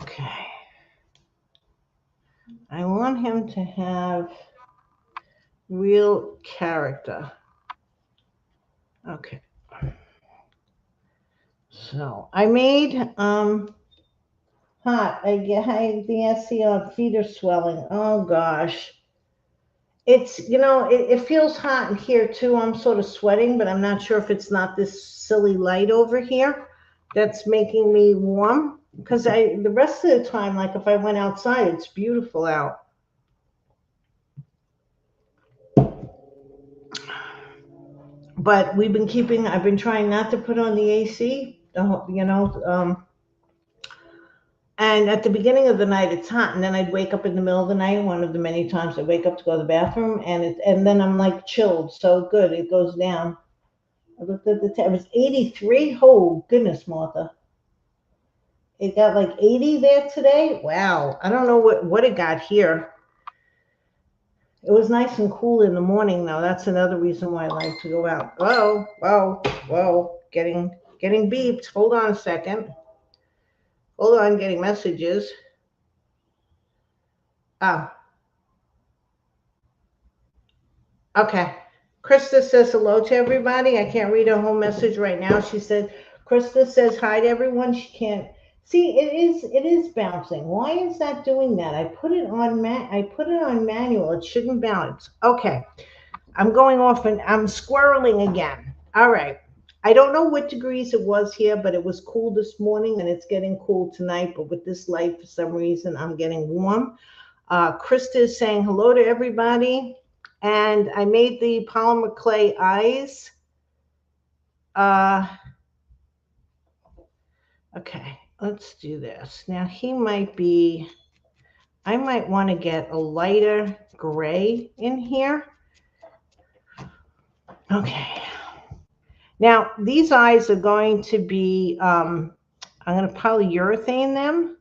Okay. I want him to have real character. Okay. So I made hot. I see feet are swelling. Oh gosh. It's it feels hot in here too. I'm sort of sweating, but I'm not sure if it's not this silly light over here that's making me warm. Because the rest of the time, like if I went outside, it's beautiful out. But I've been trying not to put on the AC, And at the beginning of the night, it's hot, and then I'd wake up in the middle of the night. One of the many times I wake up to go to the bathroom, and then I'm like chilled. So good, it goes down. I looked at the it was 83. Oh goodness, Martha, it got like 80 there today. Wow, I don't know what it got here. It was nice and cool in the morning, though. That's another reason why I like to go out. Whoa, whoa, whoa! Getting beeped. Hold on a second. Hold on, getting messages. Ah, okay. Krista says hello to everybody. I can't read her whole message right now. She said, Krista says hi to everyone. She can't see it is bouncing. Why is that doing that? I put it on manual. It shouldn't bounce. Okay. I'm going off and I'm squirreling again. All right. I don't know what degrees it was here, but it was cool this morning and it's getting cool tonight. But with this light, for some reason, I'm getting warm. Krista is saying hello to everybody. And I made the polymer clay eyes. Uh, okay, let's do this. Now I might want to get a lighter gray in here. Okay. Now, these eyes are going to be, I'm going to polyurethane them.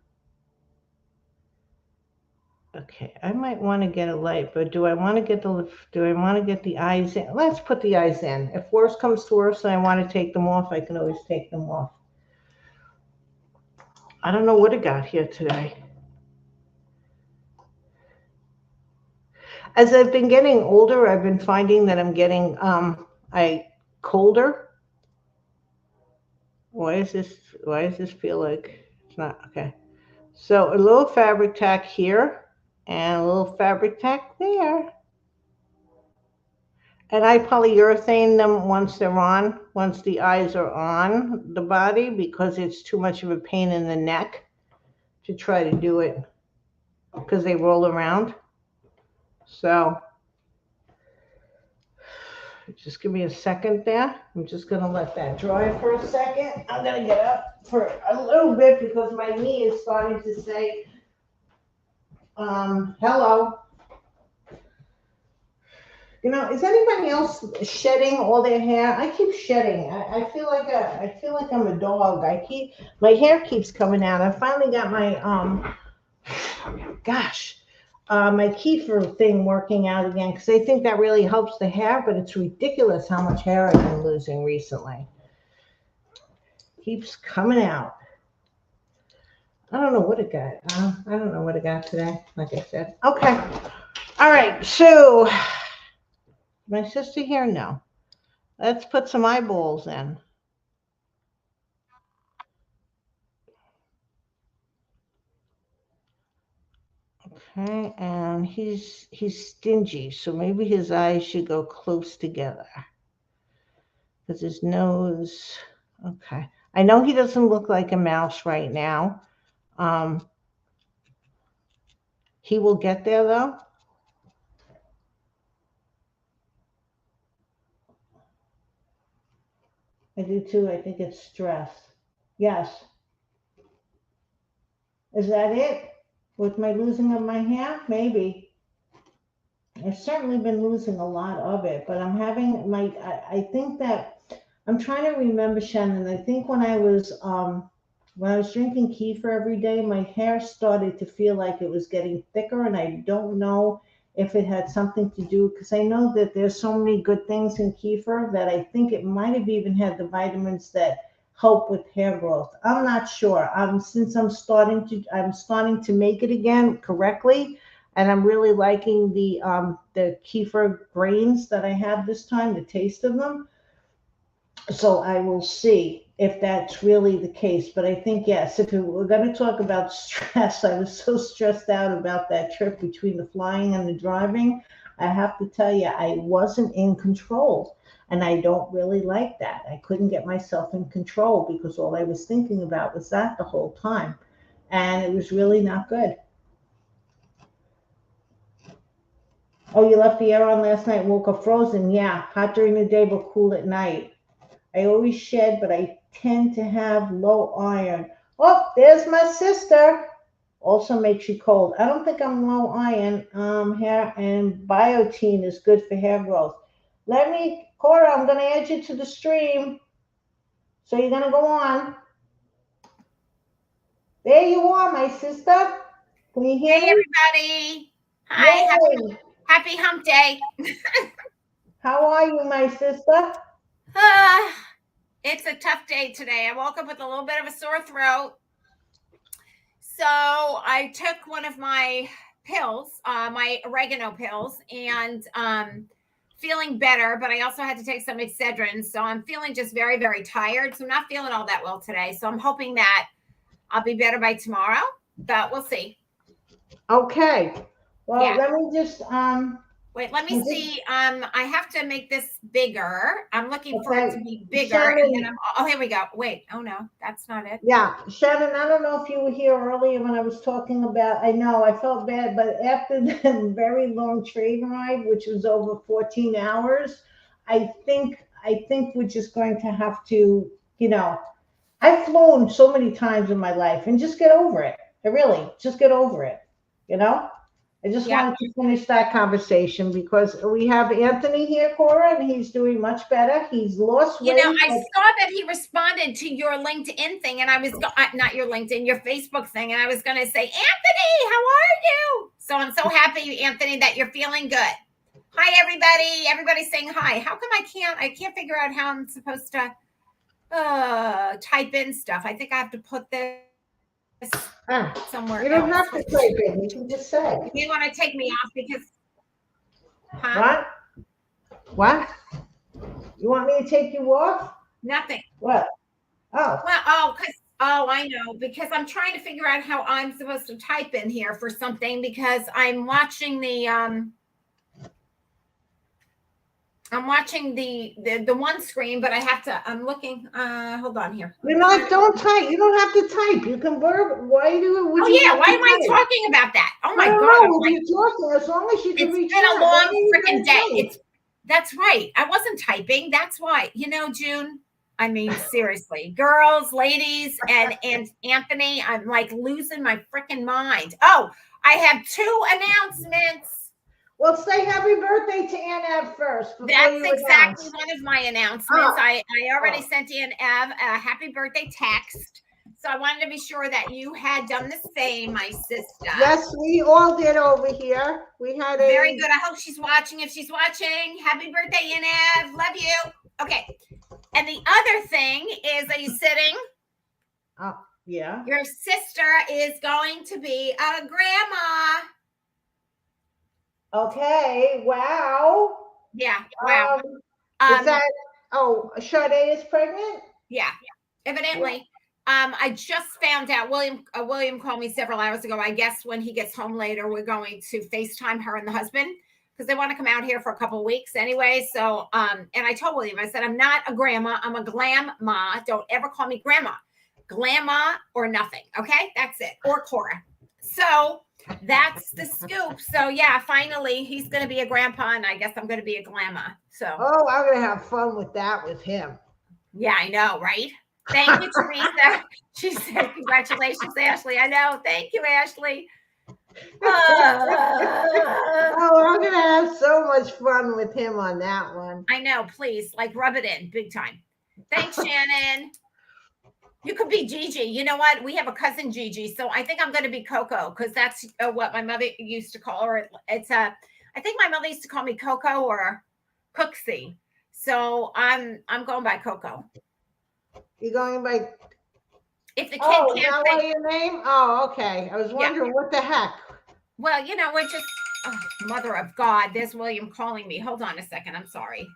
Okay, I might want to get a light, but do I want to get the eyes in? Let's put the eyes in. If worse comes to worse and I want to take them off, I can always take them off. I don't know what it got here today. As I've been getting older, I've been finding that I'm getting colder. Why does this feel like it's not okay? So a little fabric tack here and a little fabric tack there. And I polyurethane them once the eyes are on the body, because it's too much of a pain in the neck to try to do it because they roll around. So just give me a second there. I'm just going to let that dry for a second. I'm going to get up for a little bit because my knee is starting to say, hello. You know, is anybody else shedding all their hair? I keep shedding. I feel like I'm a dog. My hair keeps coming out. I finally got my my kefir thing working out again, because I think that really helps the hair, but it's ridiculous how much hair I've been losing recently. Keeps coming out. I don't know what it got. I don't know what it got today, like I said. Okay. All right. So my sister here, no. Let's put some eyeballs in. Okay, and he's stingy, so maybe his eyes should go close together. Because his nose, okay. I know he doesn't look like a mouse right now. He will get there though. I do too. I think it's stress. Yes. Is that it? With my losing of my hair? Maybe. I've certainly been losing a lot of it, but I'm having I think that I'm trying to remember, Shannon. I think when I was drinking kefir every day, my hair started to feel like it was getting thicker, and I don't know if it had something to do, because I know that there's so many good things in kefir that I think it might have even had the vitamins that help with hair growth. I'm not sure. Since I'm starting to make it again correctly, and I'm really liking the kefir grains that I have this time, the taste of them. So I will see if that's really the case. But I think, yes, if we're going to talk about stress, I was so stressed out about that trip between the flying and the driving. I have to tell you, I wasn't in control. And I don't really like that. I couldn't get myself in control because all I was thinking about was that the whole time. And it was really not good. Oh, you left the air on last night, woke up frozen. Yeah, hot during the day, but cool at night. I always shed, but I tend to have low iron. Oh, there's my sister. Also makes you cold. I don't think I'm low iron. Hair and biotin is good for hair growth. Cora, I'm gonna add you to the stream. So you're gonna go on. There you are, my sister. Can you hear Hey me? everybody. Hi, Yay! happy hump day. How are you, my sister? Ah, it's a tough day today. I woke up with a little bit of a sore throat. So I took one of my pills, my oregano pills, and feeling better, but I also had to take some Excedrin. So I'm feeling just very, very tired. So I'm not feeling all that well today. So I'm hoping that I'll be better by tomorrow, but we'll see. Okay. Well, Yeah. let me just Wait, let me see. I have to make this bigger. I'm looking for it to okay. be bigger, and then Shannon, oh, here we go. Wait, oh no, that's not it. yeah, Shannon, I don't know if you were here earlier when I was talking about, I know I felt bad, but after the very long train ride, which was over 14 hours, I think we're just going to have to, you know, I've flown so many times in my life and just get over it. I really just get over it, you know? I just Yeah. wanted to finish that conversation because we have Anthony here, Cora, and he's doing much better. He's lost weight. I saw that he responded to your LinkedIn thing, and I was not your LinkedIn, your Facebook thing, and I was going to say, Anthony, how are you? So I'm so happy, Anthony, that you're feeling good. Hi, everybody. Everybody's saying hi. How come I can't figure out how I'm supposed to type in stuff. I think I have to put this somewhere Ah, else. you don't have to type in. You can just You say. may want to take me off because, huh? What? What? You want me to take you off? Nothing. What? Oh. Well, I know because I'm trying to figure out how I'm supposed to type in here for something because I'm watching the one screen, but I have to. I'm looking. Hold on here. Don't type. You don't have to type. You can verb. Would Oh you yeah, have why to am I type? talking about that? Oh I my don't god, I'm know if like, you're talking as long as you can it's reach been a out. Why long are you freaking going day. to type? That's right. I wasn't typing. That's why. June. I mean, seriously, girls, ladies, and Anthony, I'm like losing my freaking mind. Oh, I have two announcements. Well, say happy birthday to Aunt Eb first before That's you exactly announce. one of my announcements. Oh, I already oh. sent Aunt Ev a happy birthday text. So I wanted to be sure that you had done the same, my sister. Yes, we all did over here. We had Very a. good. I hope she's watching. If she's watching, happy birthday, Aunt Ev. Love you. Okay. And the other thing is, are you sitting? Oh, yeah. Your sister is going to be a grandma. Okay. Wow. Yeah. Wow. Is Um, that? Oh, Sade is pregnant. yeah. Evidently. I just found out William called me several hours ago. I guess when he gets home later, we're going to FaceTime her and the husband because they want to come out here for a couple of weeks anyway. So and I told William, I said, I'm not a grandma, I'm a glam ma. Don't ever call me grandma. Glamma or nothing. Okay, that's it. Or Cora. So that's the scoop. So yeah, finally he's gonna be a grandpa, and I guess I'm gonna be a glamma. So Oh, I'm gonna have fun with that with him. yeah, I know, right? Thank you, Teresa. She said, congratulations, Ashley. I know. Thank you, Ashley. Oh, I'm gonna have so much fun with him on that one. I know. Please, like, rub it in big time. Thanks, Shannon. You could be Gigi. You know what? We have a cousin Gigi, so I think I'm going to be Coco because that's what my mother used to call her. I think my mother used to call me Coco or Cooksy. So I'm going by Coco. You going by? If the kid Oh, is can't that say, why your name? Oh, okay. I was yeah. wondering what the heck. Well, we're just mother of God. There's William calling me. Hold on a second. I'm sorry.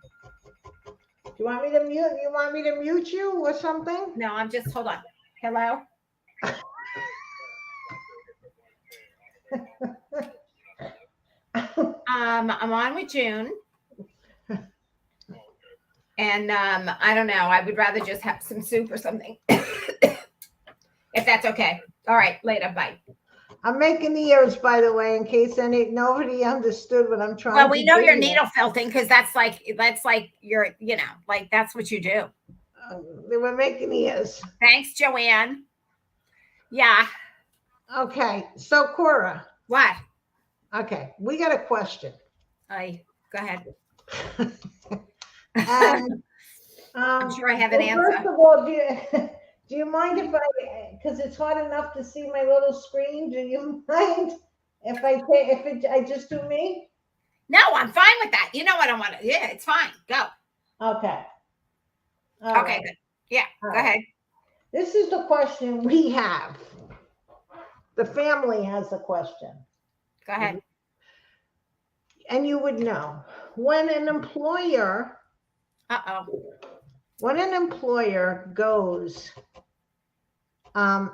Do you want me to mute? You want me to mute you or something? No, I'm just hold on. Hello. I'm on with June. And I don't know. I would rather just have some soup or something. If that's okay. All right, later. Bye. I'm making ears, by the way, in case nobody understood what I'm trying to do. Well, we know you're needle felting because that's like you're, like that's what you do. They were making ears. Thanks, Joanne. Yeah. Okay, so Cora, What? okay, we got a question. I go ahead. And I'm sure I have an first answer. of all, do you mind if I, because it's hard enough to see my little screen, do you mind if I just do me? No, I'm fine with that. You know I don't want to. Yeah, it's fine. Go. Okay, all Okay, right, good. Yeah, all go right. ahead. This is the question we have. The family has a question. Go ahead. And you would know when an employer Uh-oh. when an employer goes and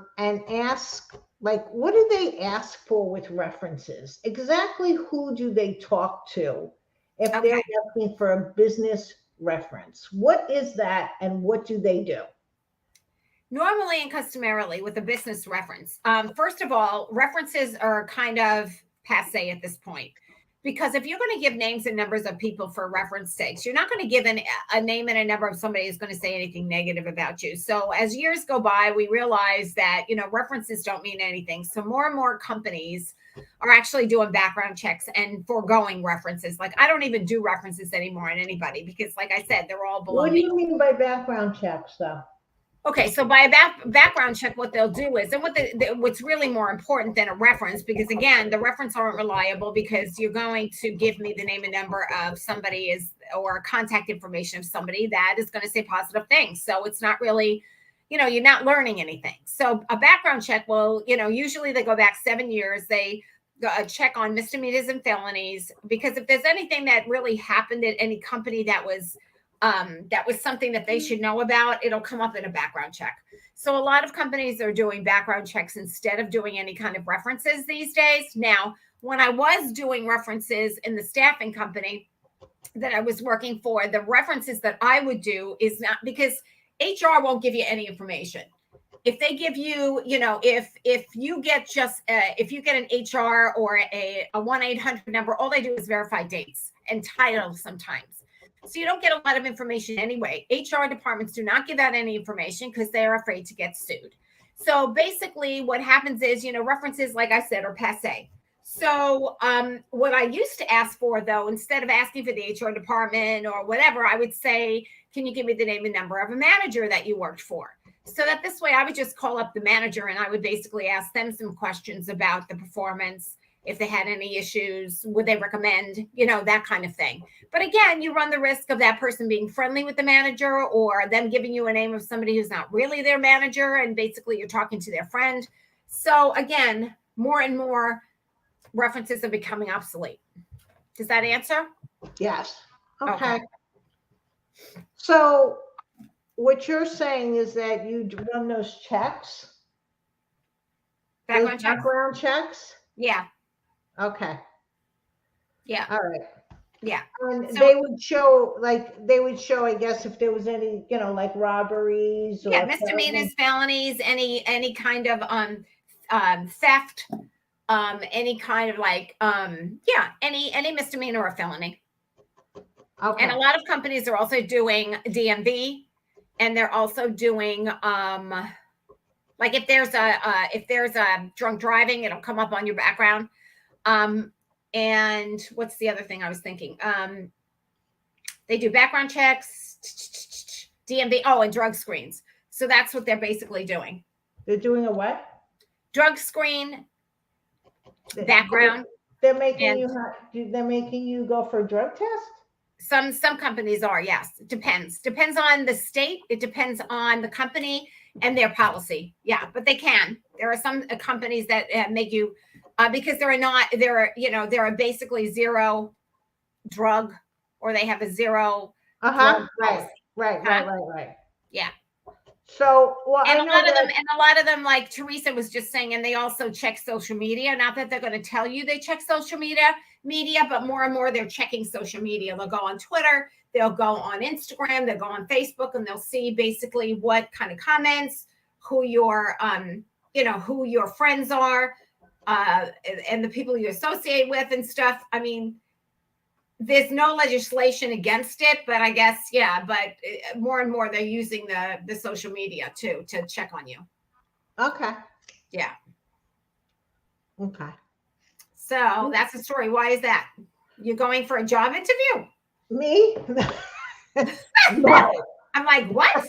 asks, like, what do they ask for with references? Exactly who do they talk to if they're Okay. asking for a business reference? What is that, and what do they do? Normally and customarily with a business reference, first of all, references are kind of passe at this point. Because if you're going to give names and numbers of people for reference sakes, you're not going to give a name and a number of somebody who's going to say anything negative about you. So as years go by, we realize that, references don't mean anything. So more and more companies are actually doing background checks and foregoing references. Like I don't even do references anymore on anybody because, like I said, they're all What do baloney. you mean by background checks, though? Okay, so by a background check, what they'll do is, and what's really more important than a reference, because again, the reference aren't reliable because you're going to give me the name and number of somebody or contact information of somebody that is going to say positive things. So it's not really, you're not learning anything. So a background check will, usually they go back 7 years. They check on misdemeanors and felonies because if there's anything that really happened at any company that was something that they should know about, it'll come up in a background check. So a lot of companies are doing background checks instead of doing any kind of references these days. Now, when I was doing references in the staffing company that I was working for, the references that I would do is not because HR won't give you any information. If they give you, if you get if you get an HR or a 1-800 number, all they do is verify dates and titles sometimes. So you don't get a lot of information anyway. HR departments do not give out any information because they're afraid to get sued. So basically, what happens is, references, like I said, are passe. So what I used to ask for, though, instead of asking for the HR department or whatever, I would say, can you give me the name and number of a manager that you worked for? So that this way I would just call up the manager and I would basically ask them some questions about the performance. If they had any issues, would they recommend, that kind of thing. But again, you run the risk of that person being friendly with the manager or them giving you a name of somebody who's not really their manager. And basically you're talking to their friend. So again, more and more references are becoming obsolete. Does that answer? Yes. Okay. Okay. So what you're saying is that you run those checks, those Background checks? background checks? Yeah. Okay. Yeah. All right. Yeah. And So they would show, I guess, if there was any, like robberies yeah, or misdemeanors, felonies, any kind of theft, any kind of like yeah, any misdemeanor or felony. And a okay. lot of companies are also doing DMV, and they're also doing like if there's a drunk driving, it'll come up on your background. And what's the other thing I was thinking? They do background checks, DMV, and drug screens. So that's what they're basically doing. They're doing a what? Drug screen, They- background, They're making and you go for a drug test? some companies are, yes. It depends on the state, it depends on the company and their policy. Yeah, but they can. There are some companies that make you because there are basically zero drug, or they have a zero Uh-huh. drug Right. policy. Right, Huh? right, right, right. Yeah. So, well, And I know that. a lot of them, like Teresa was just saying, and they also check social media. Not that they're going to tell you they check social media, but more and more they're checking social media. They'll go on Twitter, they'll go on Instagram, they'll go on Facebook, and they'll see basically what kind of comments, who who your friends are, and the people you associate with and stuff. I mean, there's no legislation against it, but I guess, yeah, but more and more they're using the social media too to check on you. Okay. Yeah. Okay. So that's the story. Why is that? You're going for a job interview? Me? No, I'm like, what?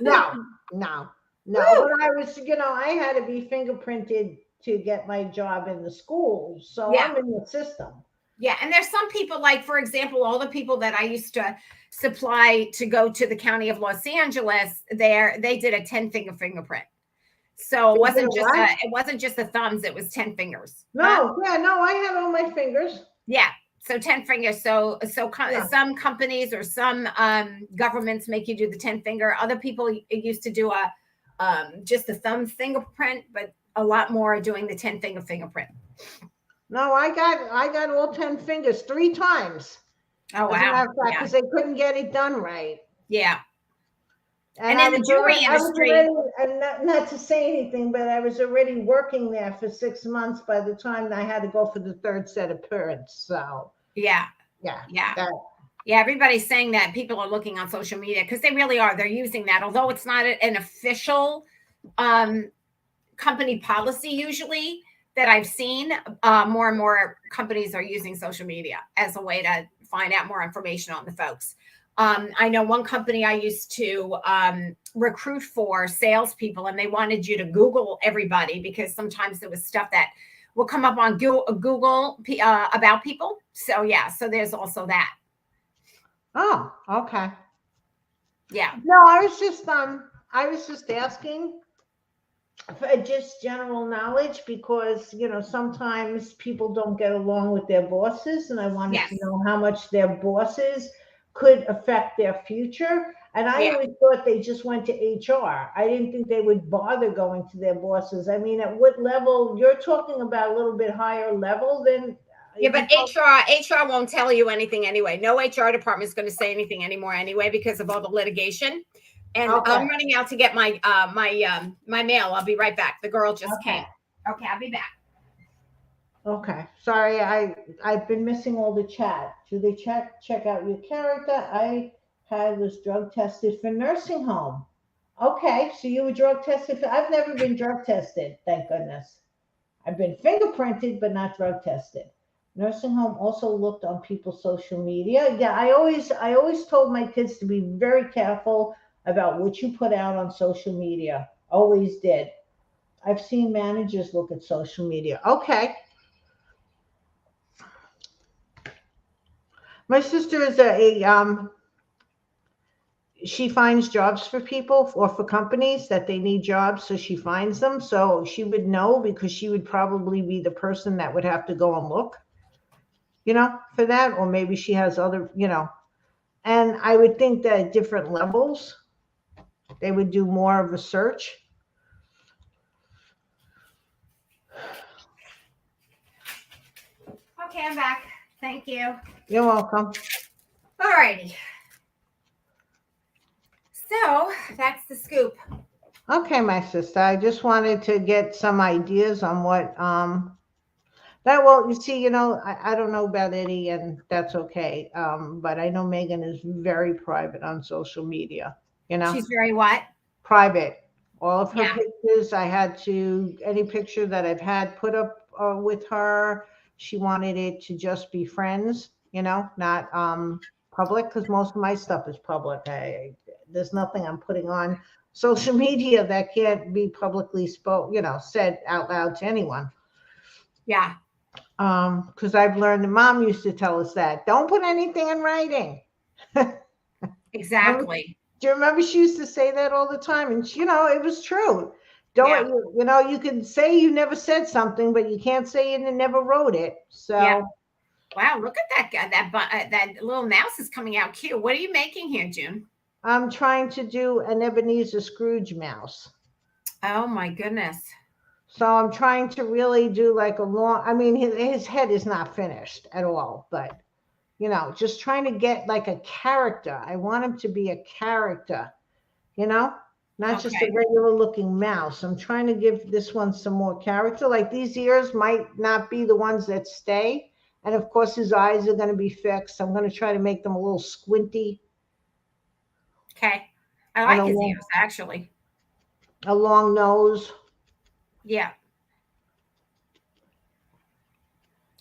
no, no, no. Woo! But I was, I had to be fingerprinted to get my job in the schools. So Yeah. I'm in the system. Yeah. And there's some people, like, for example, all the people that I used to supply to go to the county of Los Angeles, they did a 10-finger fingerprint. So They did a what? it wasn't just the thumbs, it was 10 fingers. Huh? No, yeah, no, I had all my fingers. Yeah. So 10 fingers. Yeah. Some companies or some governments make you do the 10 finger. Other people used to do a just the thumb fingerprint, but a lot more are doing the 10-finger fingerprint. No, I got all 10 fingers 3 times. Oh, As a wow. matter of fact, because they couldn't get it done right. Yeah. And And in the jewelry I was industry, already, and not to say anything, but I was already working there for 6 months by the time I had to go for the third set of prints. So yeah. yeah, Yeah. that, Yeah, everybody's saying that people are looking on social media because they really are. They're using that, although it's not an official company policy usually that I've seen. More and more companies are using social media as a way to find out more information on the folks. I know one company I used to recruit for salespeople, and they wanted you to Google everybody because sometimes there was stuff that will come up on Google about people. So yeah, so there's also that. oh, okay. Yeah. No, I was just asking for just general knowledge because, sometimes people don't get along with their bosses, and I wanted Yes. to know how much their bosses could affect their future. And I Yeah. always thought they just went to HR. I didn't think they would bother going to their bosses. I mean, at what level you're talking about? A little bit higher level than Yeah, you but HR won't tell you anything anyway. No HR department is going to say anything anymore anyway because of all the litigation. And Okay. I'm running out to get my mail. I'll be right back. The girl just Okay. came. Okay, I'll be back. Okay. Sorry, I've been missing all the chat. Do they check out your character? I was drug tested for nursing home. Okay, so you were drug tested for, I've never been drug tested, thank goodness. I've been fingerprinted, but not drug tested. Nursing home also looked on people's social media. Yeah, I always told my kids to be very careful about what you put out on social media. Always did. I've seen managers look at social media. Okay. My sister is she finds jobs for people or for companies that they need jobs, so she finds them. So she would know because she would probably be the person that would have to go and look, for that, or maybe she has other. And I would think that at different levels, they would do more of a search. Okay, I'm back. Thank you. You're welcome. All righty. So that's the scoop. Okay, my sister. I just wanted to get some ideas on what that well, you see, I don't know about Eddie, and that's okay. But I know Megan is very private on social media, She's very what? private. All of her Yeah. pictures, any picture that I've had put up with her, she wanted it to just be friends, not public, because most of my stuff is public. There's nothing I'm putting on social media that can't be publicly said out loud to anyone. Yeah. Because I've learned, the mom used to tell us that don't put anything in writing. Exactly. Do you remember she used to say that all the time? And it was true. Yeah. Don't you can say you never said something, but you can't say you never wrote it. Yeah. So Wow, look at that guy. That little mouse is coming out cute. What are you making here, June? I'm trying to do an Ebenezer Scrooge mouse. Oh my goodness. So I'm trying to really do like a long. I mean, his head is not finished at all, but just trying to get like a character. I want him to be a character, not just a Okay. regular looking mouse. I'm trying to give this one some more character. Like these ears might not be the ones that stay. And of course, his eyes are going to be fixed. I'm going to try to make them a little squinty Okay. I and like his ears actually. a long nose. Yeah.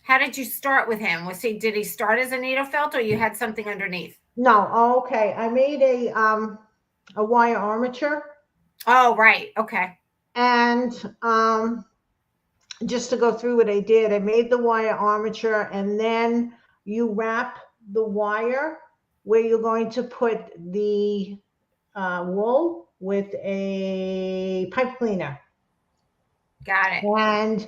How did you start with him? Did he start as a needle felt or you had something underneath? No, okay. I made a wire armature, Oh, right. Okay. and just to go through what I did, I made the wire armature, and then you wrap the wire where you're going to put the wool with a pipe cleaner. Got it. And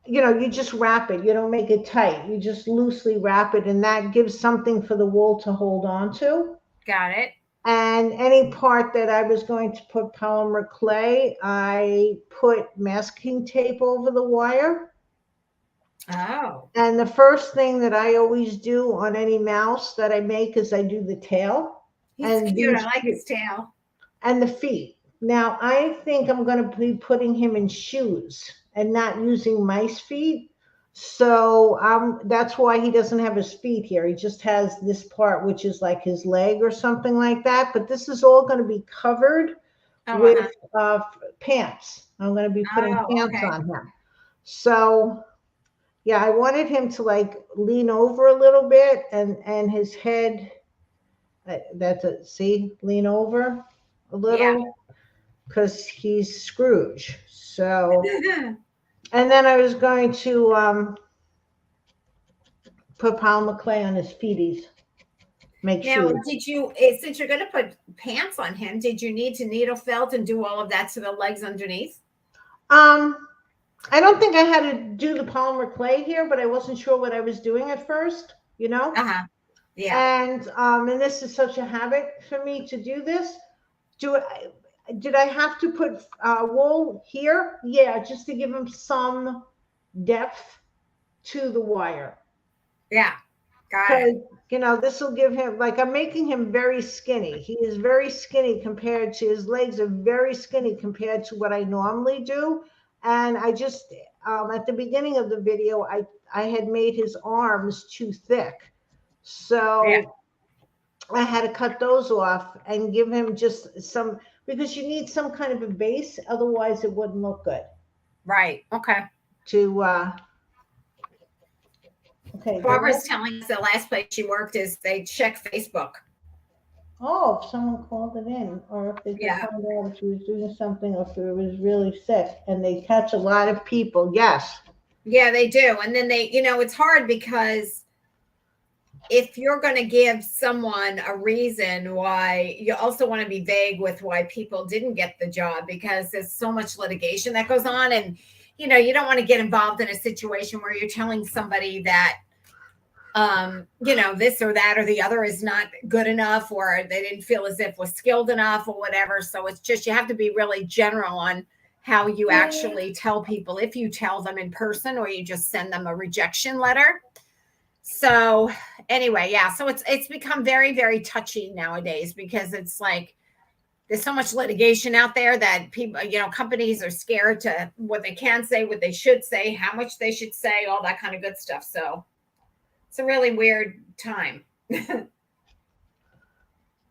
you just wrap it. You don't make it tight. You just loosely wrap it, and that gives something for the wool to hold on to. Got it. And any part that I was going to put polymer clay, I put masking tape over the wire. Oh, And the first thing that I always do on any mouse that I make is I do the tail he's and cute. I these like his tail. and the feet. Now I think I'm going to be putting him in shoes and not using mice feet. So that's why he doesn't have his feet here. He just has this part, which is like his leg or something like that. But this is all going to be covered Oh, with uh-huh. pants. I'm going to be putting Oh, pants okay. on him. So yeah, I wanted him to like lean over a little bit and his head. That's it. See, lean over a Yeah. little because he's Scrooge. So, and then I was going to put pound clay on his feeties, make Now, shoes. since you're going to put pants on him, did you need to needle felt and do all of that to the legs underneath? Um, I don't think I had to do the polymer clay here, but I wasn't sure what I was doing at first, you know. Uh-huh. Yeah. And this is such a habit for me to do this. Do I, did I have to put wool here? Yeah, just to give him some depth to the wire. Yeah. Got it. Because this will give him, like, I'm making him very skinny. He is very skinny compared to his legs are very skinny compared to what I normally do. And I just at the beginning of the video, I had made his arms too thick, Yeah. so I had to cut those off and give him just some, because you need some kind of a base, otherwise it wouldn't look good. Right. Okay. To okay, the Barbara's next. telling us the last place she worked is they check Facebook. Oh, if someone called it in, or if they could Yeah. find out if she was doing something, or if it was really sick, and they catch a lot of people. Yes. Yeah, they do. And then it's hard because if you're going to give someone a reason why, you also want to be vague with why people didn't get the job, because there's so much litigation that goes on. And, you don't want to get involved in a situation where you're telling somebody that, this or that or the other is not good enough, or they didn't feel as if was skilled enough or whatever. So it's just, you have to be really general on how you actually tell people, if you tell them in person or you just send them a rejection letter. So anyway, yeah. So it's become very, very touchy nowadays, because it's like there's so much litigation out there that people, companies are scared to what they can say, what they should say, how much they should say, all that kind of good stuff. So it's a really weird time.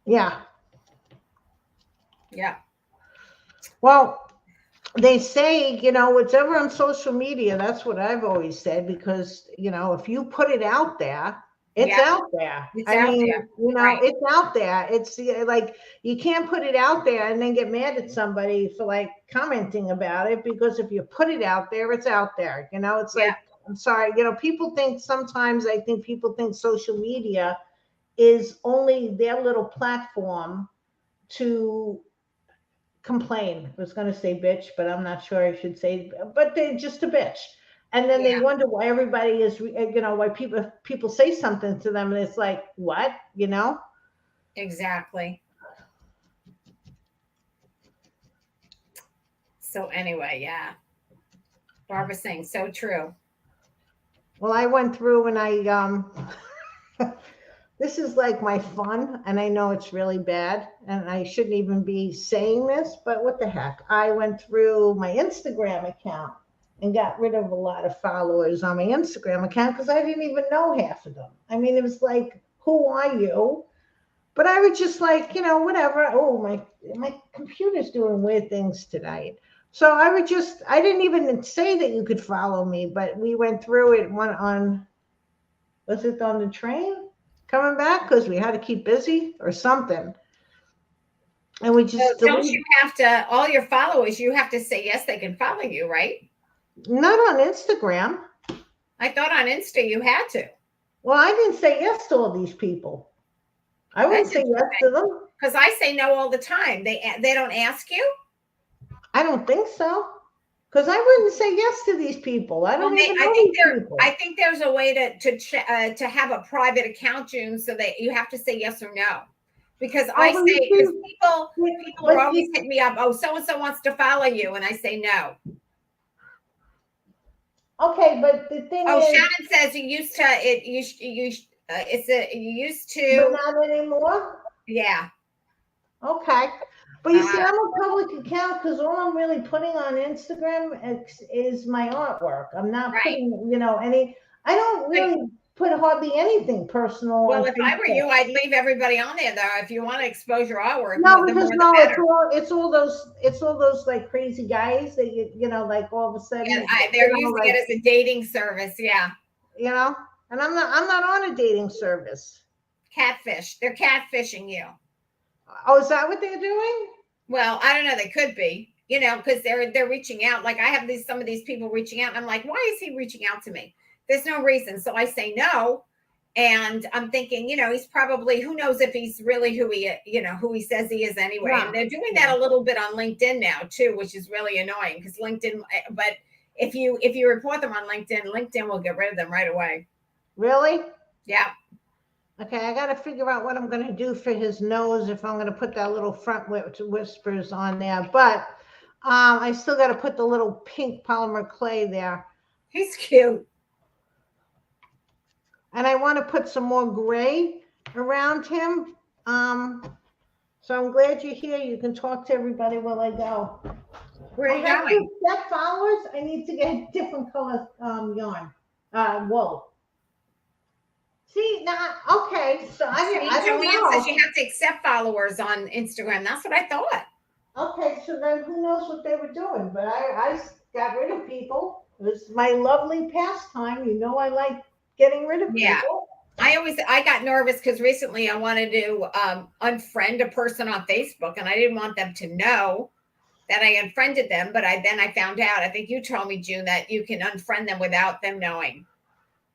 Yeah. Yeah. Well, they say, whatever on social media, that's what I've always said, because, if you put it out there, it's Yeah. out there. It's I out mean, there. Right. it's out there. It's like, you can't put it out there and then get mad at somebody for like commenting about it, because if you put it out there, it's out there. It's Yeah. like, I'm sorry, people think sometimes, I think people think social media is only their little platform to complain. I was going to say bitch, but I'm not sure I should say, but they're just a bitch. And then they Yeah. wonder why everybody is, why people say something to them, and it's like, what? Exactly. So anyway, yeah. Barbara saying so true. Well, I went through and this is like my fun, and I know it's really bad, and I shouldn't even be saying this, but what the heck? I went through my Instagram account and got rid of a lot of followers on my Instagram account because I didn't even know half of them. I mean, it was like, who are you? But I was just like, whatever. Oh, my computer's doing weird things tonight. So I didn't even say that you could follow me, but we went through it one on, was it on the train coming back? Because we had to keep busy or something. And we So just don't you deleted, have to, all your followers, you have to say yes, they can follow you, right? not on Instagram. I thought on Insta you had to. Well, I didn't say yes to all these people. I wouldn't That's say yes to them. because I say no all the time. They don't ask you. I don't think so. Because I wouldn't say yes to these people. I Well, don't even I know think these I people. think there's a way to have a private account, June, so that you have to say yes or no. Because Well, I but you say, because see, people are but always you, hitting me up. Oh, so and so wants to follow you, and I say no. okay, but the thing Oh, is, Shannon says you used to it. It's a you used but to. not anymore. Yeah. Okay. But you see, Uh, I'm a public account because all I'm really putting on Instagram is my artwork. I'm not right. putting, I don't really put hardly anything personal Well, on if I were Facebook. you, I'd leave everybody on there though. If you want to expose your artwork, No, the because more the no, better. it's all those like crazy guys that like all of a Yeah, sudden, they're using it as a dating service. Yeah, you know, and I'm not on a dating service. catfish. They're catfishing you. Oh, is that what they're doing? Well, I don't know. They could be, because they're reaching out. Like I have some of these people reaching out, and I'm like, why is he reaching out to me? There's no reason. So I say no, and I'm thinking, he's probably, who knows if he's really who he says he is anyway. And Yeah, they're doing yeah. that a little bit on LinkedIn now too, which is really annoying because LinkedIn. But if you report them on LinkedIn will get rid of them right away. Really? Yeah. Okay, I got to figure out what I'm going to do for his nose if I'm going to put that little front whispers on there. But I still got to put the little pink polymer clay there. He's cute. And I want to put some more gray around him. So I'm glad you're here. You can talk to everybody while I go. Where I are you have going? to set followers. I need to get different color yarn, wool. See now, okay. So I See, don't Joanne says know. you have to accept followers on Instagram. That's what I thought. Okay, so then who knows what they were doing? But I got rid of people. It was my lovely pastime. You know, I like getting rid of Yeah. people. I got nervous because recently I wanted to unfriend a person on Facebook and I didn't want them to know that I unfriended them. But I found out, I think you told me, June, that you can unfriend them without them knowing.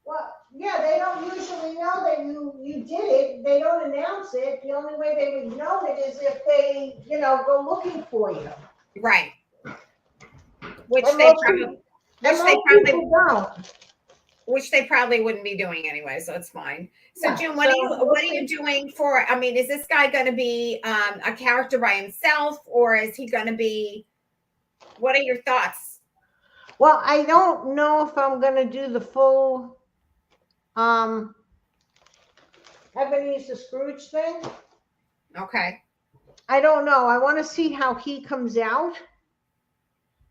Well, yeah, they don't usually know that you did it. They don't announce it. The only way they would know it is if they, go looking for you. Right. Which And they most probably people, and which they most probably people don't. which they probably wouldn't be doing anyway, so it's fine. So Yeah. June, So what we'll are you see. doing for, I mean, is this guy going to be a character by himself, or is he going to be, what are your thoughts? Well, I don't know if I'm gonna do the full um Ebenezer Scrooge thing. Okay. I don't know. I want to see how he comes out,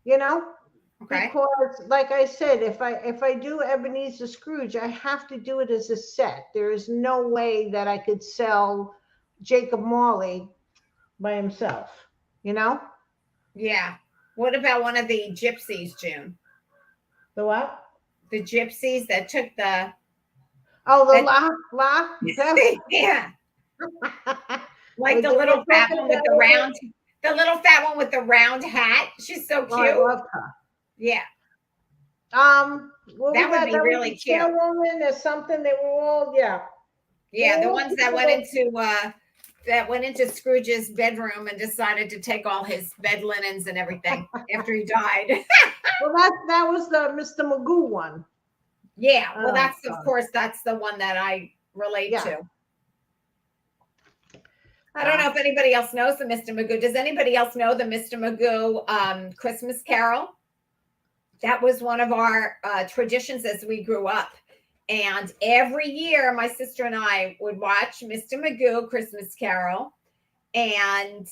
you know, Okay. because like I said, if I do Ebenezer Scrooge, I have to do it as a set. There is no way that I could sell Jacob Marley by himself, you know? Yeah. What about one of the gypsies, June? The what? The gypsies that took the Oh, the that la yeah, like the You're little fat talking one with about the little fat one with the round hat. She's so oh, I cute. love her. Yeah, What that was would that? be That was really the cute. chairwoman or something. They were all, yeah. They Yeah, were the all ones people that, that went into Scrooge's bedroom and decided to take all his bed linens and everything after he died. well, that was the Mr. Magoo one. Yeah, well, Oh, that's of God. course that's the one that I relate Yeah. to. I don't know if anybody else knows the Mr. Magoo. Does anybody else know the Mr. Magoo Christmas Carol? That was one of our traditions as we grew up. And every year, my sister and I would watch Mr. Magoo Christmas Carol and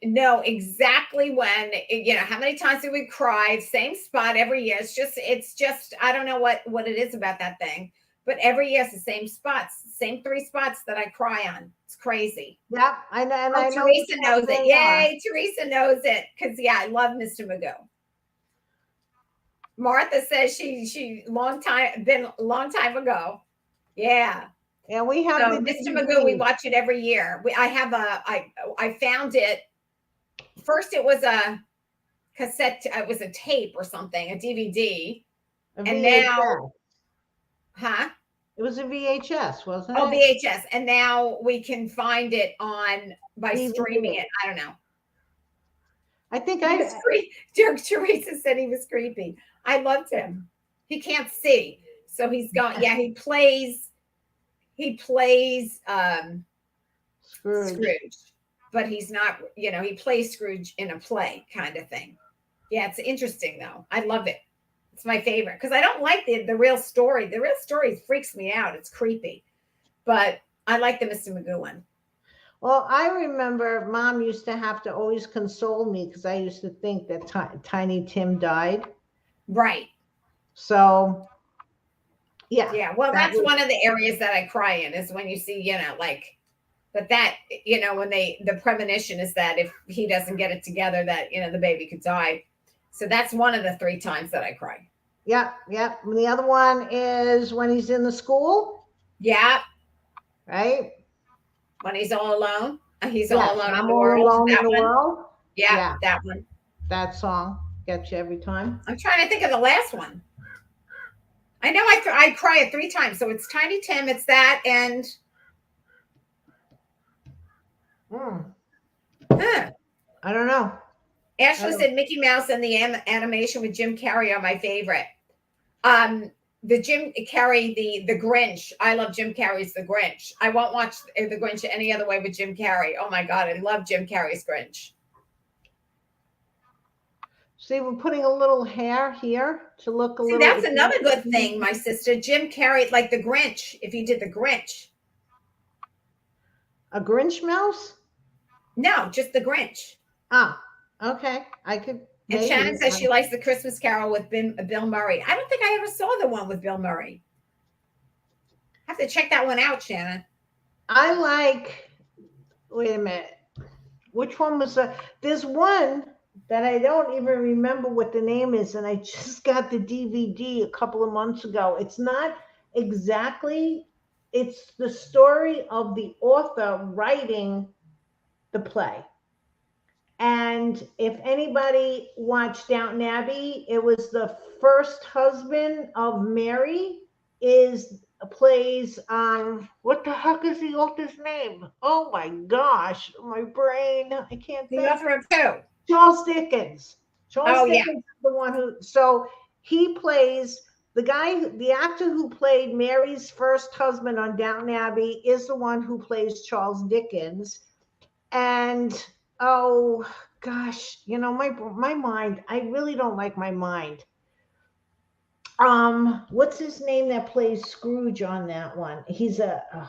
know exactly when, how many times we would cry, same spot every year. It's just I don't know what it is about that thing, But every year it's the same spots, same 3 spots that I cry on. It's crazy. Yep, I know, and Oh, I know which Teresa ones knows it. they are. Yay, Teresa knows it. Because yeah, I love Mr. Magoo. Martha says she been a long time ago. Yeah. And we have So the Mr. Magoo, we DVD. watch it every year. I found it. First it was a cassette, it was a tape or something, a DVD. A And VHS. now, huh? It was a VHS, wasn't Oh, it? VHS. And now we can find it by streaming DVD. it. I don't know. I think He was creepy. Teresa said he was creepy. I loved him. He can't see. So he's gone. Yeah, he plays Scrooge. But he's not, he plays Scrooge in a play kind of thing. Yeah, it's interesting though. I love it. It's my favorite because I don't like the real story. The real story freaks me out. It's creepy. But I like the Mr. Magoo one. Well, I remember Mom used to have to always console me because I used to think that Tiny Tim died. Right. So, yeah. Yeah. Well, that's one of the areas that I cry in is when you see, but that, when the premonition is that if he doesn't get it together, that, the baby could die. So that's one of the 3 times that I cry. Yeah. The other one is when he's in the school. Yeah. Right. When he's all alone. He's yes, all alone I'm in the all world. alone That in the one. world. Yeah, that one. That song gets you every time. I'm trying to think of the last one. I know I cry it 3 times. So it's Tiny Tim, it's that, and I don't know. Ashley said Mickey Mouse and the animation with Jim Carrey are my favorite. The Jim Carrey, the Grinch. I love Jim Carrey's The Grinch. I won't watch The Grinch any other way with Jim Carrey. Oh my God, I love Jim Carrey's Grinch. See, we're putting a little hair here to look a little. That's another good thing, my sister. Jim Carrey, like the Grinch, if you did the Grinch. A Grinch mouse? No, just the Grinch. Ah, okay. I could. And Shannon says she likes the Christmas Carol with Bill Murray. I don't think I ever saw the one with Bill Murray. I have to check that one out, Shannon. I like, wait a minute. Which one was there's one that I don't even remember what the name is, and I just got the DVD a couple of months ago. It's not exactly, it's the story of the author writing the play. And if anybody watched Downton Abbey, it was the first husband of Mary plays on, what the heck is the author's name? Oh my gosh, my brain, I can't think. The author of who? Charles Dickens. Charles Dickens is the one who, so he plays the actor who played Mary's first husband on Downton Abbey is the one who plays Charles Dickens. And oh gosh, my mind, I really don't like my mind. What's his name that plays Scrooge on that one? He's oh God,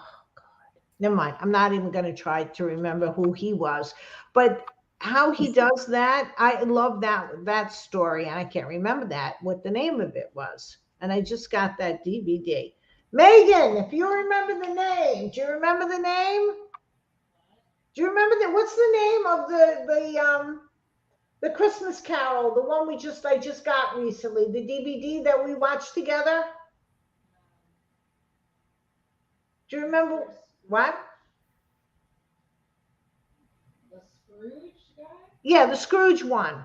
never mind. I'm not even going to try to remember who he was, but how he does that, I love that story, and I can't remember what the name of it was, and I just got that DVD. Megan, if you remember the name, do you remember the name? Do you remember that? What's the name of the Christmas Carol, the one I just got recently, the DVD that we watched together? Do you remember what? The Scrooge guy? Yeah, the Scrooge one.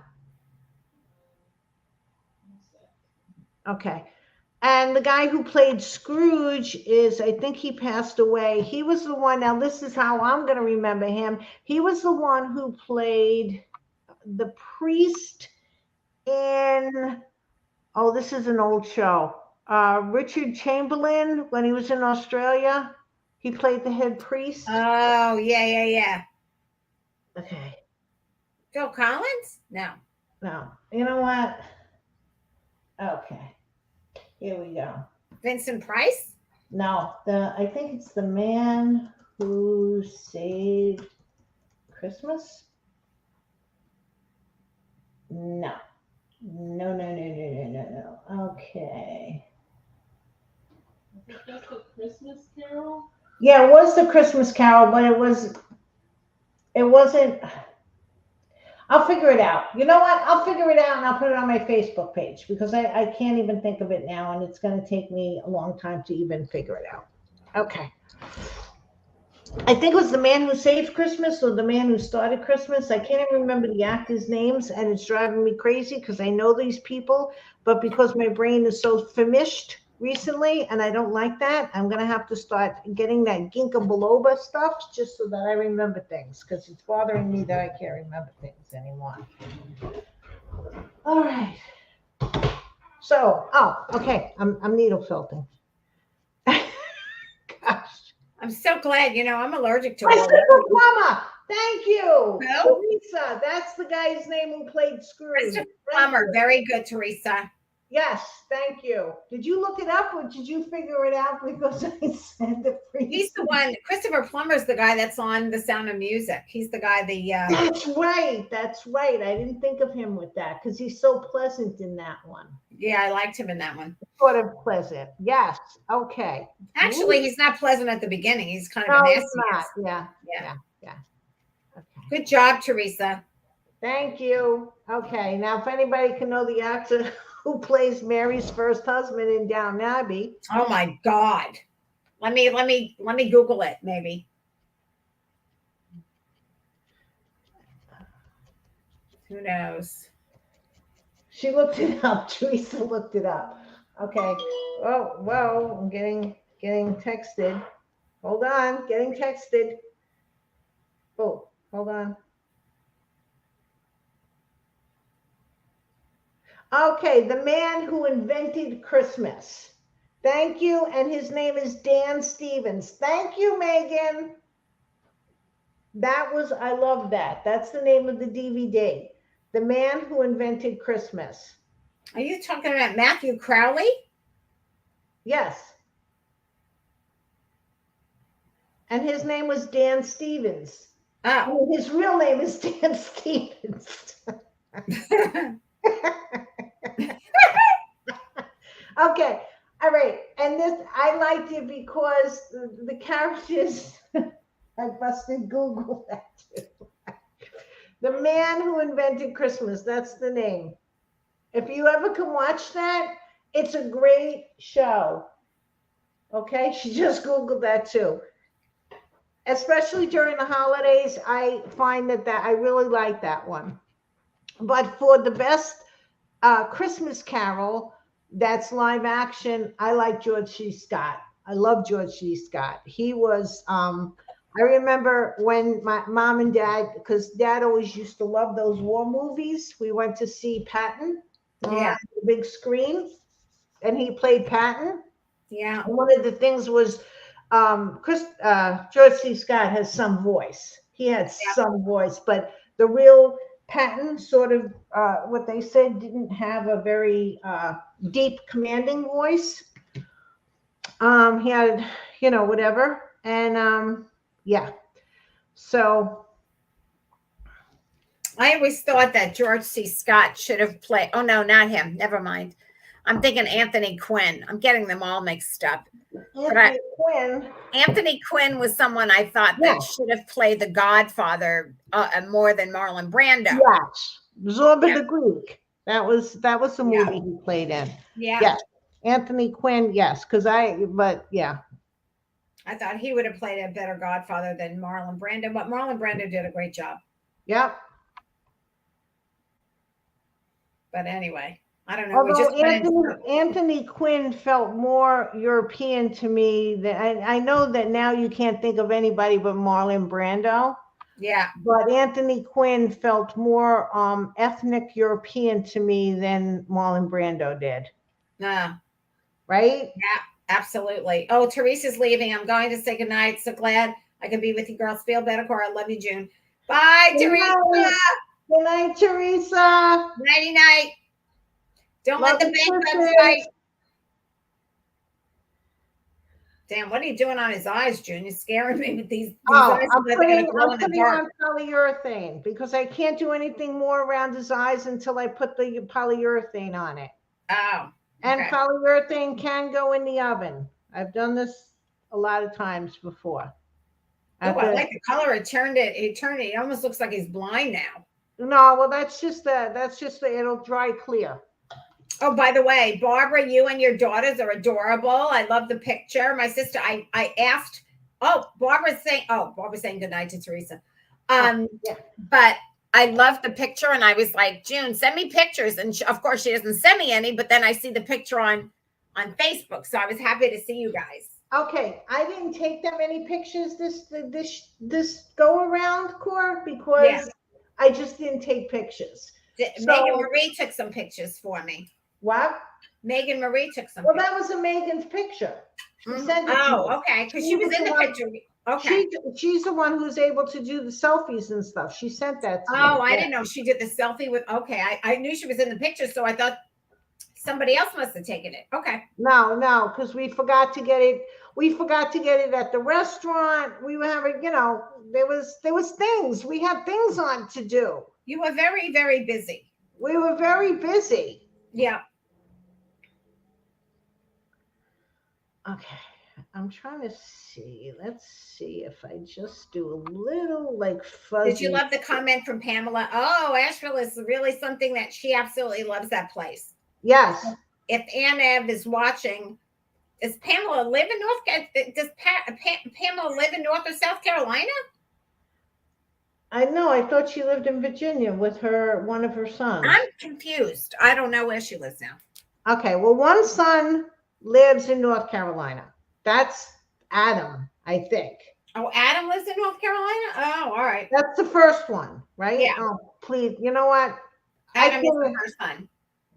Okay. And the guy who played Scrooge I think he passed away. He was the one, now this is how I'm going to remember him. He was the one who played the priest in, this is an old show. Richard Chamberlain, when he was in Australia, he played the head priest. Oh, yeah. Okay. Phil Collins? No. You know what? Okay. Here we go. Vincent Price? No, I think it's the man who saved Christmas. No. Okay. I think that's a Christmas Carol. Yeah, it was the Christmas Carol, but it wasn't. I'll figure it out. You know what? I'll figure it out and I'll put it on my Facebook page because I can't even think of it now and it's going to take me a long time to even figure it out. Okay. I think it was The Man Who Saved Christmas or The Man Who Started Christmas. I can't even remember the actors' names and it's driving me crazy because I know these people, but because my brain is so famished recently and I don't like that, I'm going to have to start getting that ginkgo biloba stuff just so that I remember things because it's bothering me that I can't remember things anymore. All right. So, okay. I'm needle felting. Gosh. I'm so glad. I'm allergic to all Christopher that. Plummer. Thank you. Who? Teresa. That's the guy's name who played Scrooge. Christopher Thank Plummer. you. Very good, Teresa. Yes, thank you. Did you look it up or did you figure it out because I said the priest? He's the one. Christopher Plummer's the guy that's on The Sound of Music. He's the guy. That's right. That's right. I didn't think of him with that because he's so pleasant in that one. Yeah, I liked him in that one. Sort of pleasant. Yes. Okay. Actually, he's not pleasant at the beginning. He's kind of No, a he's nasty. not. Yeah. Yeah. Yeah. Okay. Good job, Teresa. Thank you. Okay. Now, if anybody can know the actor who plays Mary's first husband in Downton Abbey. Oh my God. Let me Google it, maybe. Who knows? She looked it up. Teresa looked it up. Okay. Oh, whoa. I'm getting texted. Hold on. Getting texted. Oh, hold on. Okay. The Man Who Invented Christmas. Thank you. And his name is Dan Stevens. Thank you, Megan. I love that. That's the name of the DVD. The Man Who Invented Christmas. Are you talking about Matthew Crowley? Yes. And his name was Dan Stevens. Oh. His real name is Dan Stevens. Okay. All right. And this, I liked it because the characters, I busted Google that too. The Man Who Invented Christmas. That's the name. If you ever can watch that, it's a great show. Okay. She just Googled that too. Especially during the holidays, I find that I really like that one. But for the best Christmas Carol, that's live action. I like George C. Scott. I love George C. Scott. He was, I remember when my mom and dad, because dad always used to love those war movies. We went to see Patton on the big screen, and he played Patton. Yeah. And one of the things was George C. Scott has some voice. He had some voice, but the real Patton sort of what they said didn't have a very deep commanding voice. He had, whatever. And yeah. So I always thought that George C. Scott should have played. Oh no, not him. Never mind. I'm thinking Anthony Quinn. I'm getting them all mixed up. Anthony Quinn was someone I thought that should have played the Godfather more than Marlon Brando. Yes, Zorba the Greek. That was the movie he played in. Yeah. Yes. Anthony Quinn. Yes, but yeah. I thought he would have played a better Godfather than Marlon Brando, but Marlon Brando did a great job. Yep. But anyway. I don't know. Although Anthony Quinn felt more European to me. I know that now you can't think of anybody but Marlon Brando. Yeah. But Anthony Quinn felt more ethnic European to me than Marlon Brando did. Right? Yeah, absolutely. Oh, Teresa's leaving. I'm going to say goodnight. So glad I could be with you girls. Feel better, Cora. I love you, June. Bye, Teresa. Good night, Teresa. Nighty night. Don't let the bank fight. Damn, what are you doing on his eyes, June? You're scaring me with these eyes. I'm putting on polyurethane because I can't do anything more around his eyes until I put the polyurethane on it. Oh. And polyurethane can go in the oven. I've done this a lot of times before. Oh, At I the like the color. It turned it. It turned it. It almost looks like he's blind now. No, well, that's just it'll dry clear. Oh, by the way, Barbara, you and your daughters are adorable. I love the picture. My sister, I asked. Oh, Barbara's saying goodnight to Teresa. Oh, Um, yeah. but I love the picture, and I was like, June, send me pictures, and of course she doesn't send me any. But then I see the picture on Facebook, so I was happy to see you guys. Okay, I didn't take that many pictures this go around, Cora, because Yeah. I just didn't take pictures. Megan Marie took some pictures for me. What? Megan Marie took some. Well, pictures. that was a Megan's picture. She Mhm. sent it to me. Oh, okay, because she She was was in the the one- picture. Okay. She's the one who's able to do the selfies and stuff. She sent that to me. Oh, I Yeah. didn't know she did the selfie with. Okay, I knew she was in the picture, so I thought somebody else must have taken it. Okay. No, because we forgot to get it. We forgot to get it at the restaurant. We were having, there was things. We had things on to do. You were very, very busy. We were very busy. Yeah. Okay, I'm trying to see. Let's see if I just do a little like fuzzy. Did you love the comment from Pamela? Oh, Asheville is really something that she absolutely loves that place. Yes. If Ann Ev is watching, does Pamela live in Pamela live in North or South Carolina? I know. I thought she lived in Virginia with one of her sons. I'm confused. I don't know where she lives now. Okay, well, one son lives in North Carolina. That's Adam, I think. Oh, Adam lives in North Carolina? Oh, all right. That's the first one, right? Yeah. Oh, please. You know what? Adam is the first son.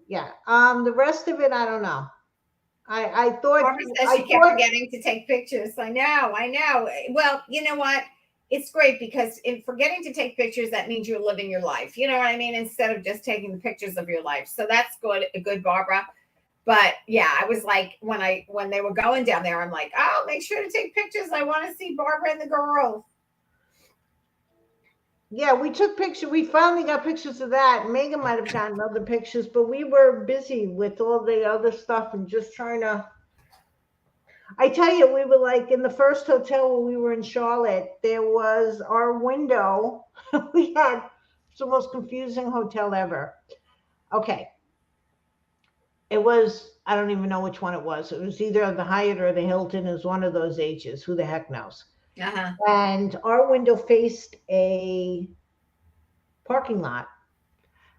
Yeah. The rest of it, I don't know. I thought. Barbara says she kept forgetting to take pictures. I know. Well, you know what? It's great because in forgetting to take pictures, that means you're living your life. You know what I mean? Instead of just taking the pictures of your life. So that's good, Barbara. But yeah, I was like, when they were going down there, I'm like, oh, make sure to take pictures. I want to see Barbara and the girls. Yeah, we took pictures. We finally got pictures of that. Megan might have gotten other pictures, but we were busy with all the other stuff and just trying to. I tell you, we were like in the first hotel when we were in Charlotte, there was our window. It's the most confusing hotel ever. Okay. It was, I don't even know which one it was. It was either the Hyatt or the Hilton. It was one of those H's. Who the heck knows? Uh-huh. And our window faced a parking lot.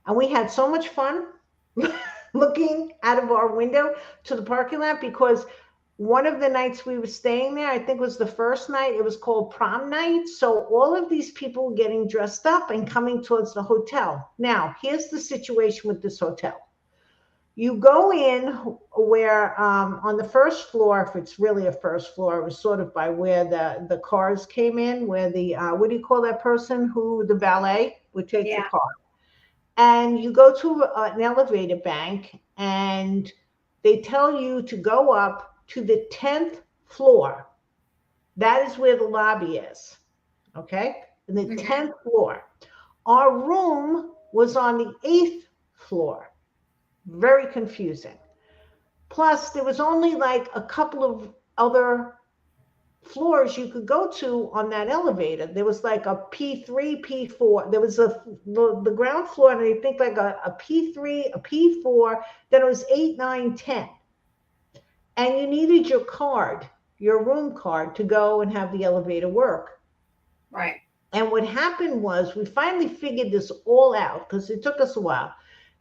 And we had so much fun looking out of our window to the parking lot because one of the nights we were staying there, I think was the first night, it was called prom night. So all of these people were getting dressed up and coming towards the hotel. Now, here's the situation with this hotel. You go in where on the first floor, if it's really a first floor, it was sort of by where the cars came in, where the, what do you call that person who the valet would take the car? And you go to an elevator bank and they tell you to go up to the 10th floor. That is where the lobby is. Okay? And the 10th floor. Our room was on the 8th floor. Very confusing. Plus, there was only like a couple of other floors you could go to on that elevator. There was like a P3, P4. There was the ground floor, and I think like a P3, a P4. Then it was 8, 9, 10. And you needed your card, your room card, to go and have the elevator work. Right. And what happened was we finally figured this all out because it took us a while.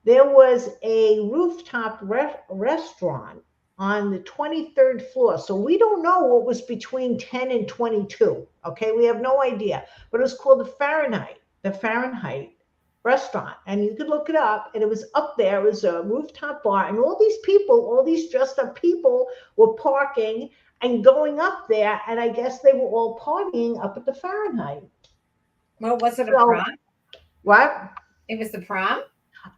There was a rooftop restaurant on the 23rd floor. So we don't know what was between 10 and 22. Okay, we have no idea. But it was called the Fahrenheit restaurant. And you could look it up. And it was up there. It was a rooftop bar. And all these people, all these dressed up people were parking and going up there. And I guess they were all partying up at the Fahrenheit. Well, was it a prom? What? It was the prom?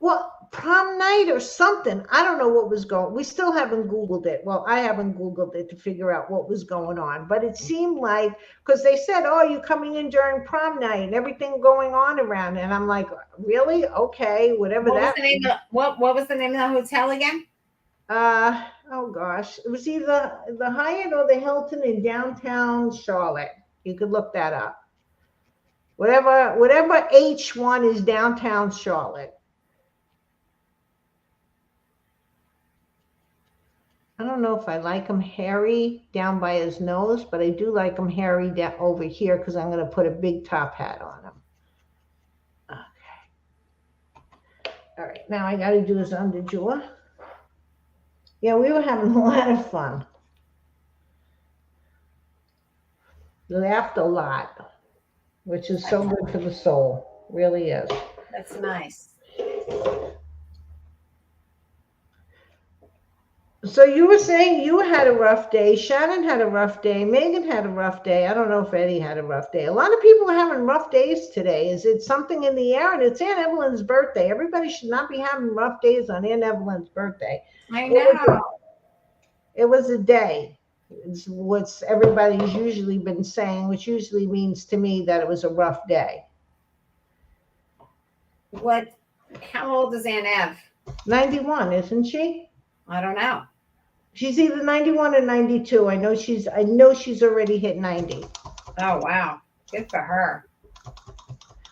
Well, prom night or something. I don't know what was going. We still haven't Googled it. Well, I haven't Googled it to figure out what was going on. But it seemed like, because they said, oh, you're coming in during prom night and everything going on around. And I'm like, really? Okay, whatever what that was the name of, what was the name of the hotel again? Oh gosh, it was either the Hyatt or the Hilton in downtown Charlotte. You could look that up. Whatever H1 is downtown Charlotte. I don't know if I like him hairy down by his nose, but I do like him hairy down over here because I'm going to put a big top hat on him. Okay. All right. Now I got to do his underjaw. Yeah, we were having a lot of fun. Laughed a lot, which is so good for the soul. Really is. That's nice. So you were saying you had a rough day. Shannon had a rough day. Megan had a rough day. I don't know if Eddie had a rough day. A lot of people are having rough days today. Is it something in the air? And it's Aunt Evelyn's birthday. Everybody should not be having rough days on Aunt Evelyn's birthday. I know. It was a day. It's what everybody's usually been saying, which usually means to me that it was a rough day. What? How old is Aunt Ev? 91, isn't she? I don't know. She's either 91 or 92. I know she's already hit 90. Oh wow. Good for her.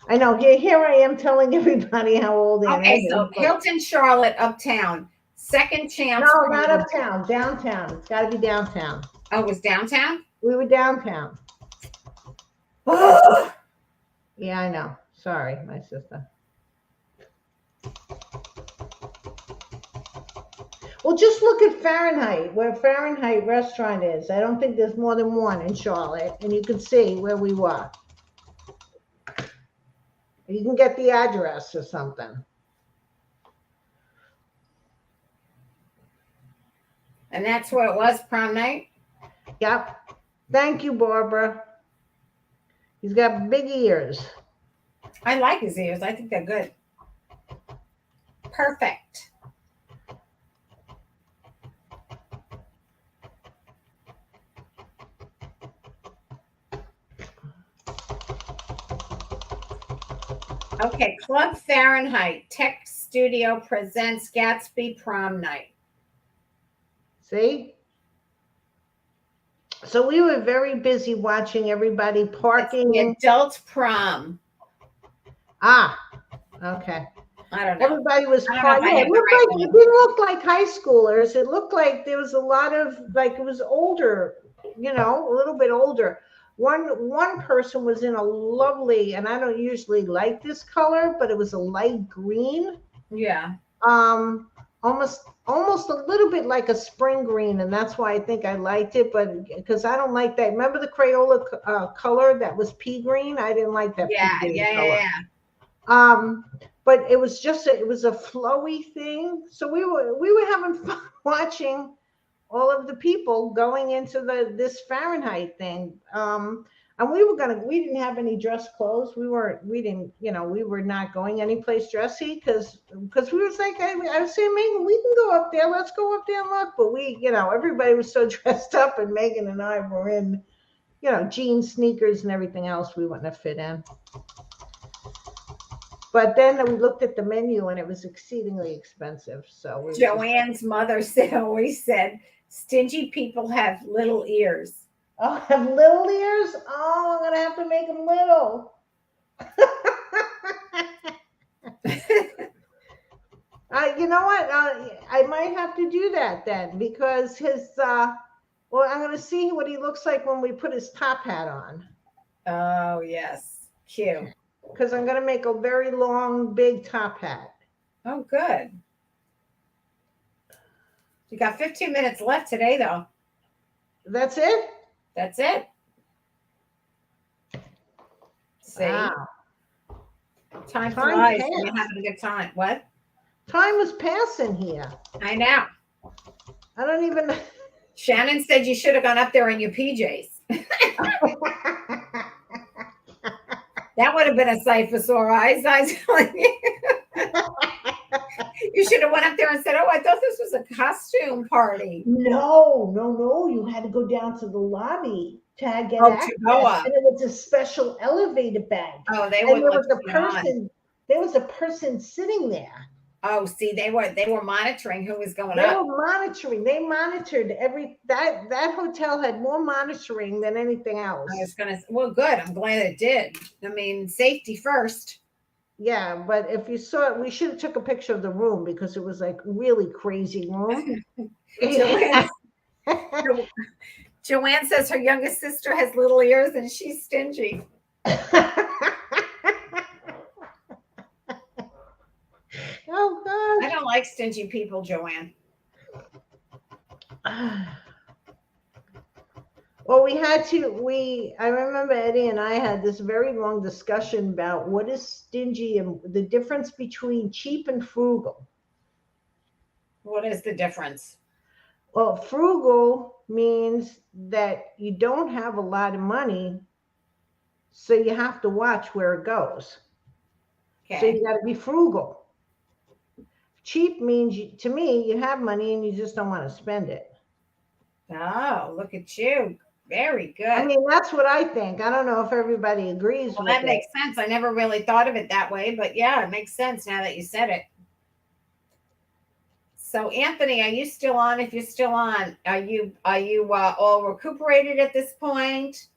I know. Here I am telling everybody how old Aunt Ev is. Okay, so Hilton Charlotte uptown. Second chance. No, not uptown. Downtown. It's got to be downtown. Oh, it was downtown? We were downtown. Yeah, I know. Sorry, my sister. Well, just look at Fahrenheit, where Fahrenheit restaurant is. I don't think there's more than one in Charlotte, and you can see where we were. You can get the address or something. And that's where it was prom night? Yep. Thank you, Barbara. He's got big ears. I like his ears. I think they're good. Perfect. Okay, Club Fahrenheit Tech Studio presents Gatsby Prom Night. See? So we were very busy watching everybody parking. It's the adult prom. Ah, okay. I don't know. Everybody was partying. Yeah, it didn't look like high schoolers. It looked like there was a lot of, like, it was older, a little bit older. One person was in a lovely, and I don't usually like this color, but it was a light green. Yeah. Almost a little bit like a spring green, and that's why I think I liked it. But because I don't like that. Remember the Crayola color that was pea green? I didn't like that. Yeah. But it was it was a flowy thing. So we were having fun watching all of the people going into this Fahrenheit thing. And we didn't have any dress clothes. We were not going anyplace dressy because we was like, I was saying, Megan, we can go up there. Let's go up there and look. But everybody was so dressed up, and Megan and I were in, jeans, sneakers, and everything else we wouldn't have fit in. But then we looked at the menu, and it was exceedingly expensive. So Joanne's mother always said, stingy people have little ears. Oh, have little ears? Oh, I'm going to have to make them little. You know what? I might have to do that then, because I'm going to see what he looks like when we put his top hat on. Oh, yes. Cute. Because I'm going to make a very long, big top hat. Oh, good. You got 15 minutes left today, though. That's it? That's it. See? Wow. Time flies. We're having a good time. What? Time was passing here. I know. I don't even. Shannon said you should have gone up there in your PJs. That would have been a sight for sore eyes. I was telling you. You should have went up there and said, "Oh, I thought this was a costume party." No. You had to go down to the lobby to get access, and it was a special elevator bag. Oh, they and would. There was a person sitting there. Oh, see, they were monitoring who was going They up. were monitoring. They monitored that hotel had more monitoring than anything else. I was gonna. Well, good. I'm glad it did. I mean, safety first. Yeah, but if you saw it, we should have took a picture of the room because it was like really crazy room. Joanne, Joanne says her youngest sister has little ears and she's stingy. Oh I gosh. don't like stingy people, Joanne. Well, I remember Eddie and I had this very long discussion about what is stingy and the difference between cheap and frugal. What is the difference? Well, frugal means that you don't have a lot of money, so you have to watch where it goes. So Okay. you got to be frugal. Cheap means, to me, you have money and you just don't want to spend it. Oh, look at you. Very good. I mean, that's what I think. I don't know if everybody agrees Well, with that it. makes sense. I never really thought of it that way, but yeah, it makes sense now that you said it. So, Anthony, are you still on? If you're still on, are you all recuperated at this point?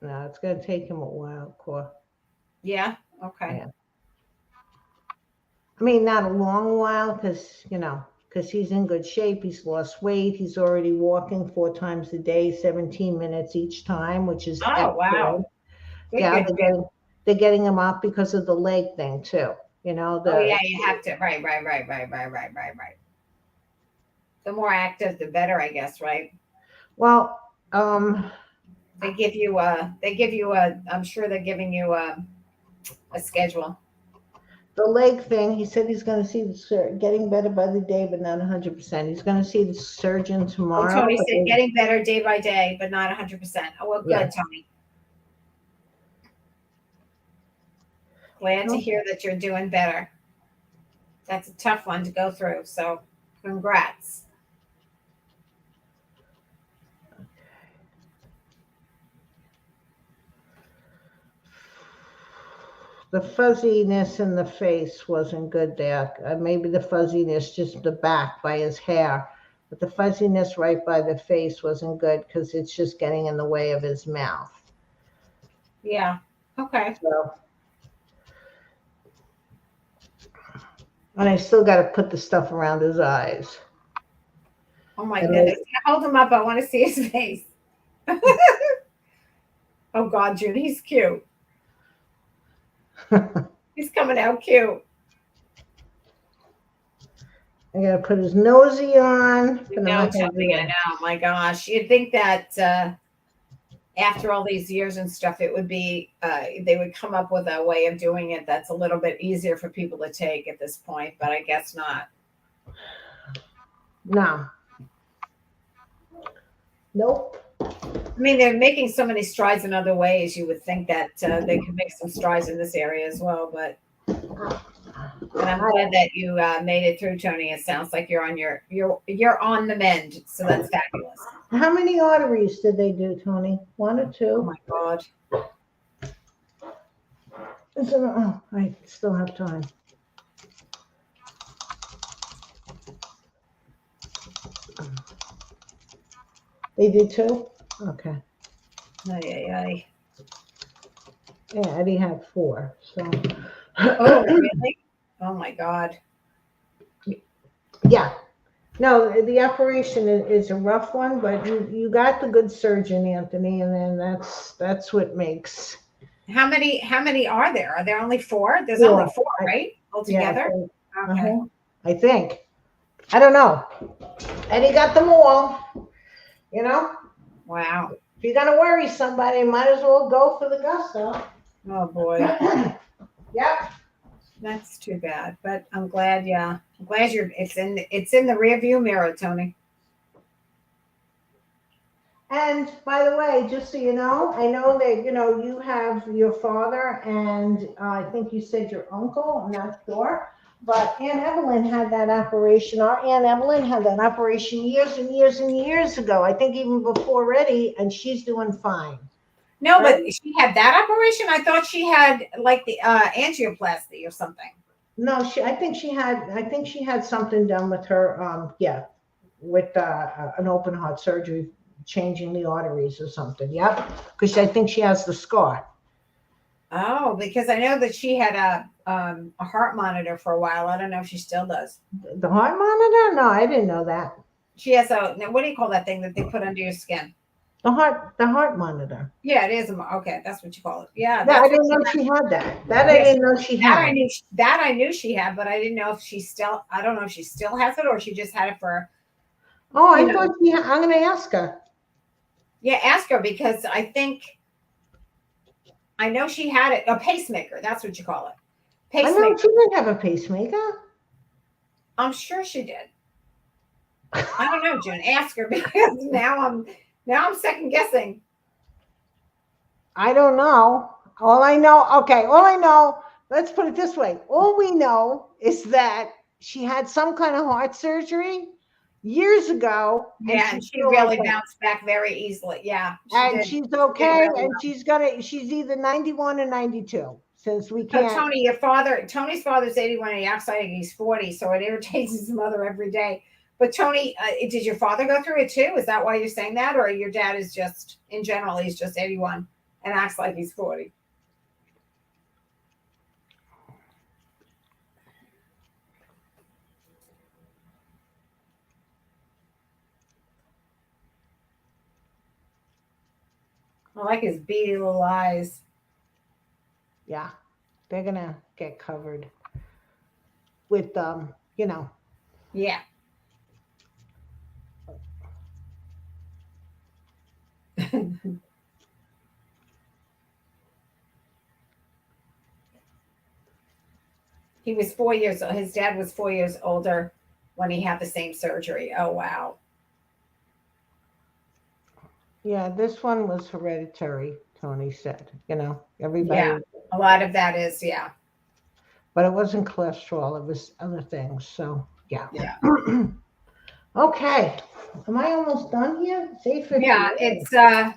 No, it's going to take him a while, Cor. Yeah. Okay. Yeah. I mean, not a long while because he's in good shape. He's lost weight. He's already walking 4 times a day, 17 minutes each time, which is Oh, wow. Good, yeah, good, they're getting him up because of the leg thing too. Oh yeah, you have to. Right. The more active, the better, I guess. Right. Well, They give you I'm sure they're giving you a schedule. the leg thing, he said he's going to see getting better by the day, but not 100%. He's going to see the surgeon tomorrow. Oh, Tony said getting better day by day, but not 100%. Oh, well, good, yeah. Tony. Glad to hear that you're doing better. That's a tough one to go through, so congrats. The fuzziness in the face wasn't good there. Maybe the fuzziness just the back by his hair, but the fuzziness right by the face wasn't good because it's just getting in the way of his mouth. Yeah. Okay. So, and I still got to put the stuff around his eyes. Oh my goodness! Hold him up. I want to see his face. Oh God, Jude, he's cute. He's coming out cute. I gotta put his nosy on. No, Tony, I know. My gosh, you'd think that after all these years and stuff, it would be they would come up with a way of doing it that's a little bit easier for people to take at this point, but I guess not. No. Nope. I mean, they're making so many strides in other ways. You would think that they could make some strides in this area as well, but. And I'm glad that you made it through, Tony. It sounds like you're on the mend, so that's fabulous. How many arteries did they do, Tony? 1 or 2? Oh my God! I still have time. They did 2? Okay. Aye. Yeah, Eddie had 4. So. Oh, really? Oh my God. Yeah. No, the operation is a rough one, but you got the good surgeon, Anthony, and then that's what makes. How many are there? Are there only 4? There's only 4, right? Altogether? Yeah, okay. I think. I don't know. Eddie got them all. Wow. If you're gonna worry somebody, might as well go for the gusto. Oh boy. Yep. That's too bad, but I'm glad. Yeah, I'm glad it's in the rear view mirror, Tony. And by the way, just so you know, I know that you have your father and I think you said your uncle. I'm not sure, but Aunt Evelyn had that operation. Our Aunt Evelyn had that operation years and years and years ago. I think even before Eddie, and she's doing fine. No, right? But she had that operation. I thought she had like the angioplasty or something. No, I think she had something done with her. Yeah, with an open heart surgery, changing the arteries or something. Yep, because I think she has the scar. Oh, because I know that she had a heart monitor for a while. I don't know if she still does. The heart monitor? No, I didn't know that. She has a now, what do you call that thing that they put under your skin? The heart monitor. Yeah, it is. Okay, that's what you call it. Yeah, Yeah, I that's what didn't she know had. she had that. That I Yes, didn't know she that I had. knew. That I knew she had, but I didn't know if she still. I don't know if she still has it or she just had it for. Oh, You I know, thought I'm going to ask her. yeah. Ask her because I know she had it. A pacemaker. That's what you call it. I know Pacemaker. she didn't have a pacemaker. I'm sure she did. I don't know, June. Ask her because now I'm second guessing. I don't know. All I know, let's put it this way. All we know is that she had some kind of heart surgery years ago and Yeah, and she's she still really okay. bounced back very easily. Yeah, she And did. she's She did okay really and well. she's either 91 or 92 since we So can't. Tony's father's 81 and he acts like he's 40, so it irritates his mother every day. But Tony, did your father go through it too? Is that why you're saying that? Or your dad is just, in general, he's just 81 and acts like he's 40? I like his beady little eyes. Yeah, they're gonna get covered with Yeah. He was 4 years old. His dad was 4 years older when he had the same surgery. Oh, wow. Yeah, this one was hereditary, Tony said. Yeah. Everybody, A lot of that is, yeah. but it wasn't cholesterol, it was other things. So, yeah. Yeah. Okay. Am I almost done here? It's Yeah. 8:58. It's, how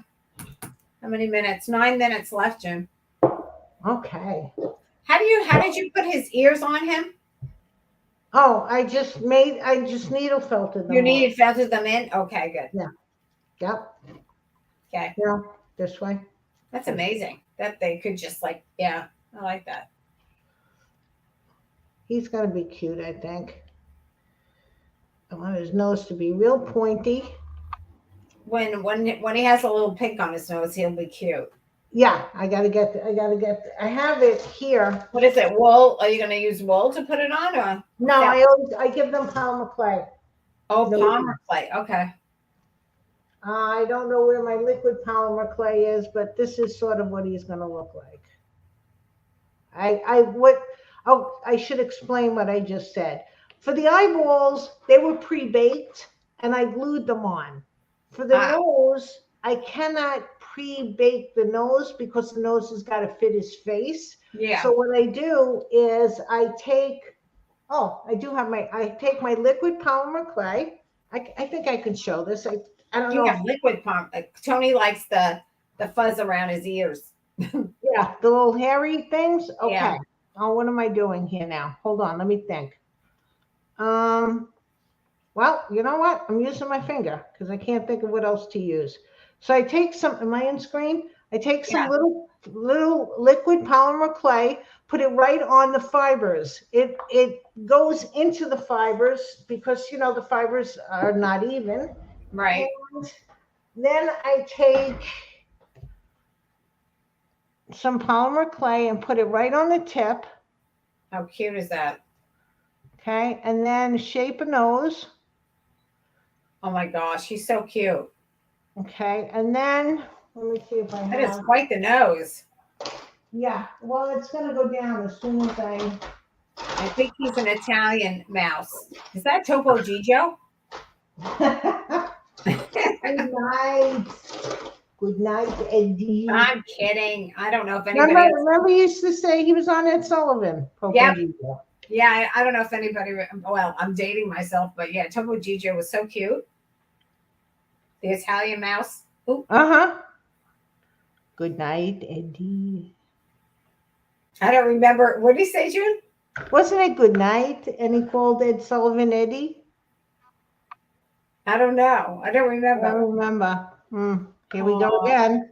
many minutes? 9 minutes left, Jim. Okay. How did you put his ears on him? Oh, I just needle felted You them all. needed feathers them in? Okay, good. Yeah. Yep. Okay. Yeah. This way. That's amazing that they could just like, yeah, I like that. He's gonna be cute, I think. I want his nose to be real pointy. When he has a little pink on his nose, he'll be cute. Yeah, I have it here. What is it? Wool? Are you going to use wool to put it on or? No, I give them polymer clay. Oh, No, polymer clay. Okay. I don't know where my liquid polymer clay is, but this is sort of what he's going to look like. I should explain what I just said. For the eyeballs, they were pre-baked and I glued them on. For the nose, I cannot pre-bake the nose because the nose has got to fit his face. Yeah. So what I do is I take my liquid polymer clay. I think I can show this. I don't You know. have liquid polymer. Tony likes the fuzz around his ears. Yeah, the little hairy things. Okay. Yeah. Oh, what am I doing here now? Hold on, let me think. Well, you know what? I'm using my finger because I can't think of what else to use. So I take some, am I on screen? I take some Yeah. little liquid polymer clay, put it right on the fibers. It goes into the fibers because the fibers are not even. Right. And then I take some polymer clay and put it right on the tip. How cute is that? Okay, and then shape a nose. Oh my gosh, he's so cute. Okay, and then let me see if I That is have. quite the nose. Yeah, well, it's gonna go down as soon as I think he's an Italian mouse. Is that Topo Gigio? Good night. Good night, Eddie. I'm kidding. I don't know if anybody. Remember he used to say he was on Ed Sullivan. Yep. Yeah, I don't know if anybody. Well, I'm dating myself, but yeah, Topo Gigio was so cute. The Italian mouse. Uh-huh. Good night, Eddie. I don't remember. What did he say, June? Wasn't it good night? And he called Ed Sullivan Eddie? I don't know. I don't I remember. don't remember. Here we go Oh, again.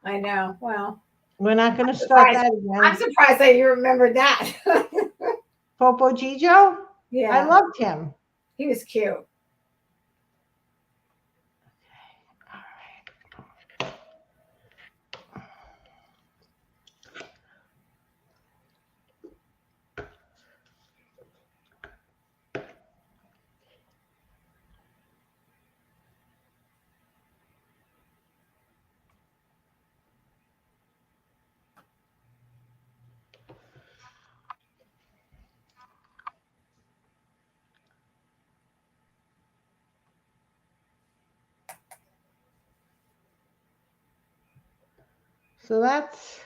I know. Well, We're not going to start that I'm again. surprised that you remembered that. Popo Gijo? I Yeah, loved him. he was cute. So that's,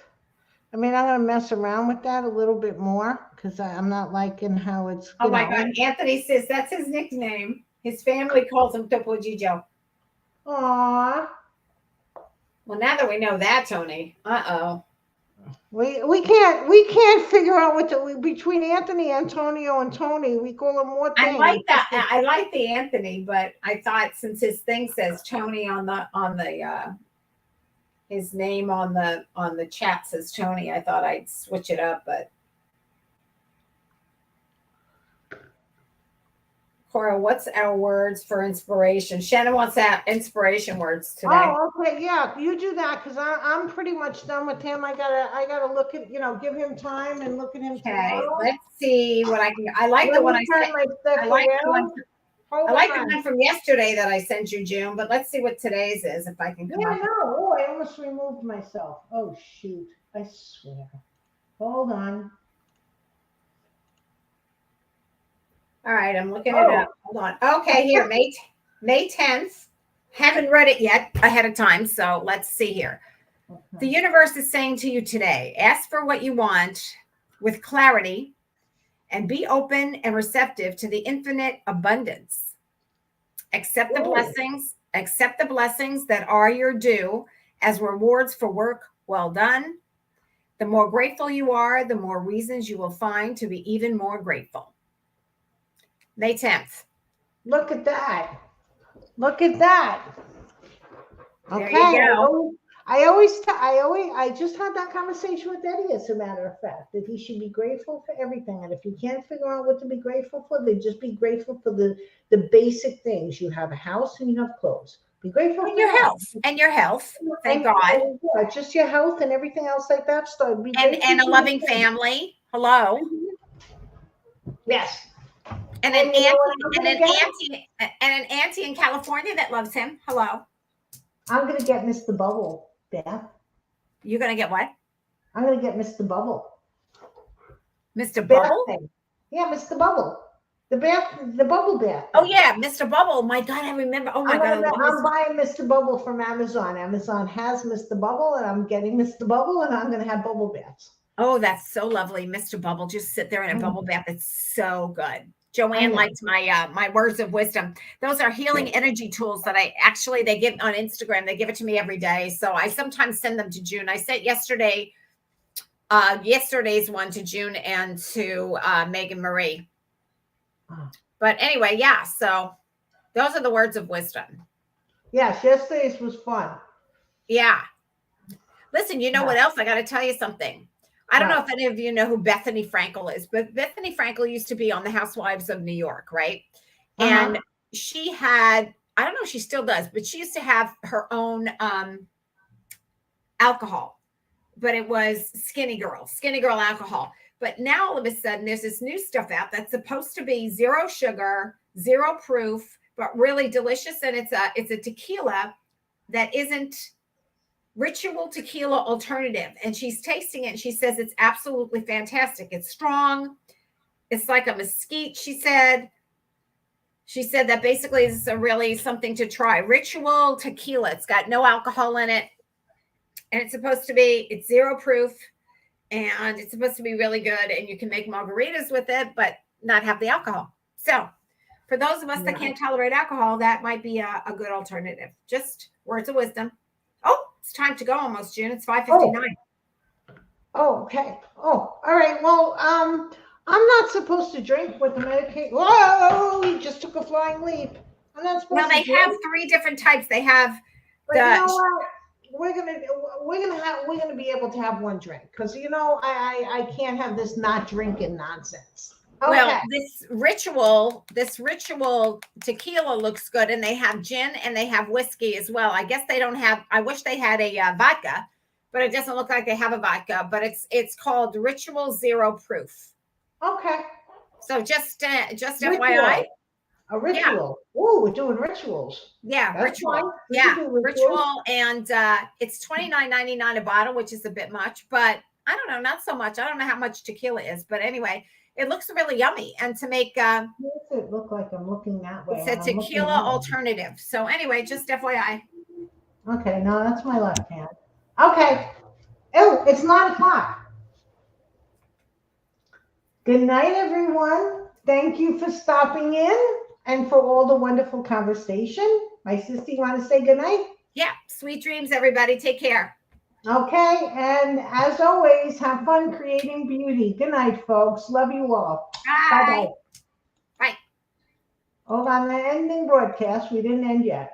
I'm going to mess around with that a little bit more because I'm not liking how it's, Oh my God. Anthony says that's his nickname. His family calls him Topo Gijo. Aw. Well, now that we know that, Tony. Uh-oh. We can't figure out what between Anthony, Antonio, and Tony. We call him more I things. like that. I like the Anthony, but I thought since his thing says Tony on the his name on the chat says Tony, I thought I'd switch it up, but Cora, what's our words for inspiration? Shannon wants that inspiration words today. Oh, okay, yeah, you do that because I'm pretty much done with him. I gotta look at, give him time and look at him tomorrow. Let's see what I can. I like the one I sent. I like the one. I like the one from yesterday that I sent you, June. But let's see what today's is if I can come up. Yeah, no. Oh, I almost removed myself. Oh shoot! I swear. Hold on. All right, I'm looking it up. Hold on. Okay, here, May 10th. Haven't read it yet ahead of time, so let's see here. Okay. The universe is saying to you today, ask for what you want with clarity and be open and receptive to the infinite abundance. Accept the blessings that are your due as rewards for work well done. The more grateful you are, the more reasons you will find to be even more grateful. May 10th. Look at that. Look at that. Okay. There you go. I just had that conversation with Eddie, as a matter of fact, that he should be grateful for everything. And if you can't figure out what to be grateful for, then just be grateful for the basic things. You have a house and you have clothes. Be grateful for your health. And your health. Thank God. Just your health and everything else like that. And a loving family. Hello. Yes. And an auntie in California that loves him. Hello. I'm gonna get Mr. Bubble, Beth. You're gonna get what? I'm gonna get Mr. Bubble. Mr. Bubble? Yeah, Mr. Bubble. The bubble bath. Oh yeah, Mr. Bubble. My God, I remember. Oh my God. I'm buying Mr. Bubble from Amazon. Amazon has Mr. Bubble, and I'm getting Mr. Bubble, and I'm gonna have bubble baths. Oh, that's so lovely, Mr. Bubble. Just sit there in a bubble bath. It's so good. Joanne liked my words of wisdom. Those are healing energy tools that they give on Instagram. They give it to me every day. So I sometimes send them to June. I sent yesterday's one to June and to Megan Marie. But anyway, yeah. So those are the words of wisdom. Yes, yesterday's was fun. Yeah. Listen, you know what else? I got to tell you something. I don't know if any of you know who Bethany Frankel is, but Bethany Frankel used to be on the Housewives of New York, right? And she had, I don't know if she still does, but she used to have her own alcohol, but it was Skinny Girl alcohol. But now all of a sudden there's this new stuff out that's supposed to be 0 sugar, 0 proof, but really delicious. And it's a tequila that isn't Ritual Tequila Alternative. And she's tasting it. And she says it's absolutely fantastic. It's strong. It's like a mesquite, she said. She said that basically is really something to try. Ritual Tequila. It's got no alcohol in it. And it's 0 proof. And it's supposed to be really good. And you can make margaritas with it, but not have the alcohol. So for those of us that can't tolerate alcohol, that might be a good alternative. Just words of wisdom. Oh, it's time to go almost, June. It's 5:59. Oh, okay. Oh, all right. Well, I'm not supposed to drink with the medication. Whoa, he just took a flying leap. I'm not supposed Well, to they drink. have 3 different types. They have But you know the what? We're gonna be able to have one drink because I can't have this not drinking nonsense. well, Okay. this ritual tequila looks good, and they have gin and they have whiskey as well. I guess they don't have. I wish they had a vodka, but it doesn't look like they have a vodka. But it's called Ritual Zero Proof. Okay. So just FYI, Ritual. A yeah, ritual. Oh, we're doing rituals. yeah, That's fine. ritual, We can yeah, do rituals. ritual, and it's $29.99 a bottle, which is a bit much, but I don't know, not so much. I don't know how much tequila is, but anyway, it looks really yummy. And to make What does it look like? I'm looking that way. it's a I'm looking tequila that way. alternative. So anyway, just FYI. Okay, no, that's my left hand. Okay. Oh, it's 9 o'clock. Good night, everyone. Thank you for stopping in and for all the wonderful conversation. My sister, you want to say good night? Yeah, sweet dreams, everybody. Take care. Okay, and as always, have fun creating beauty. Good night, folks. Love you all. Bye. Bye-bye. Bye. Hold on, the ending broadcast. We didn't end yet.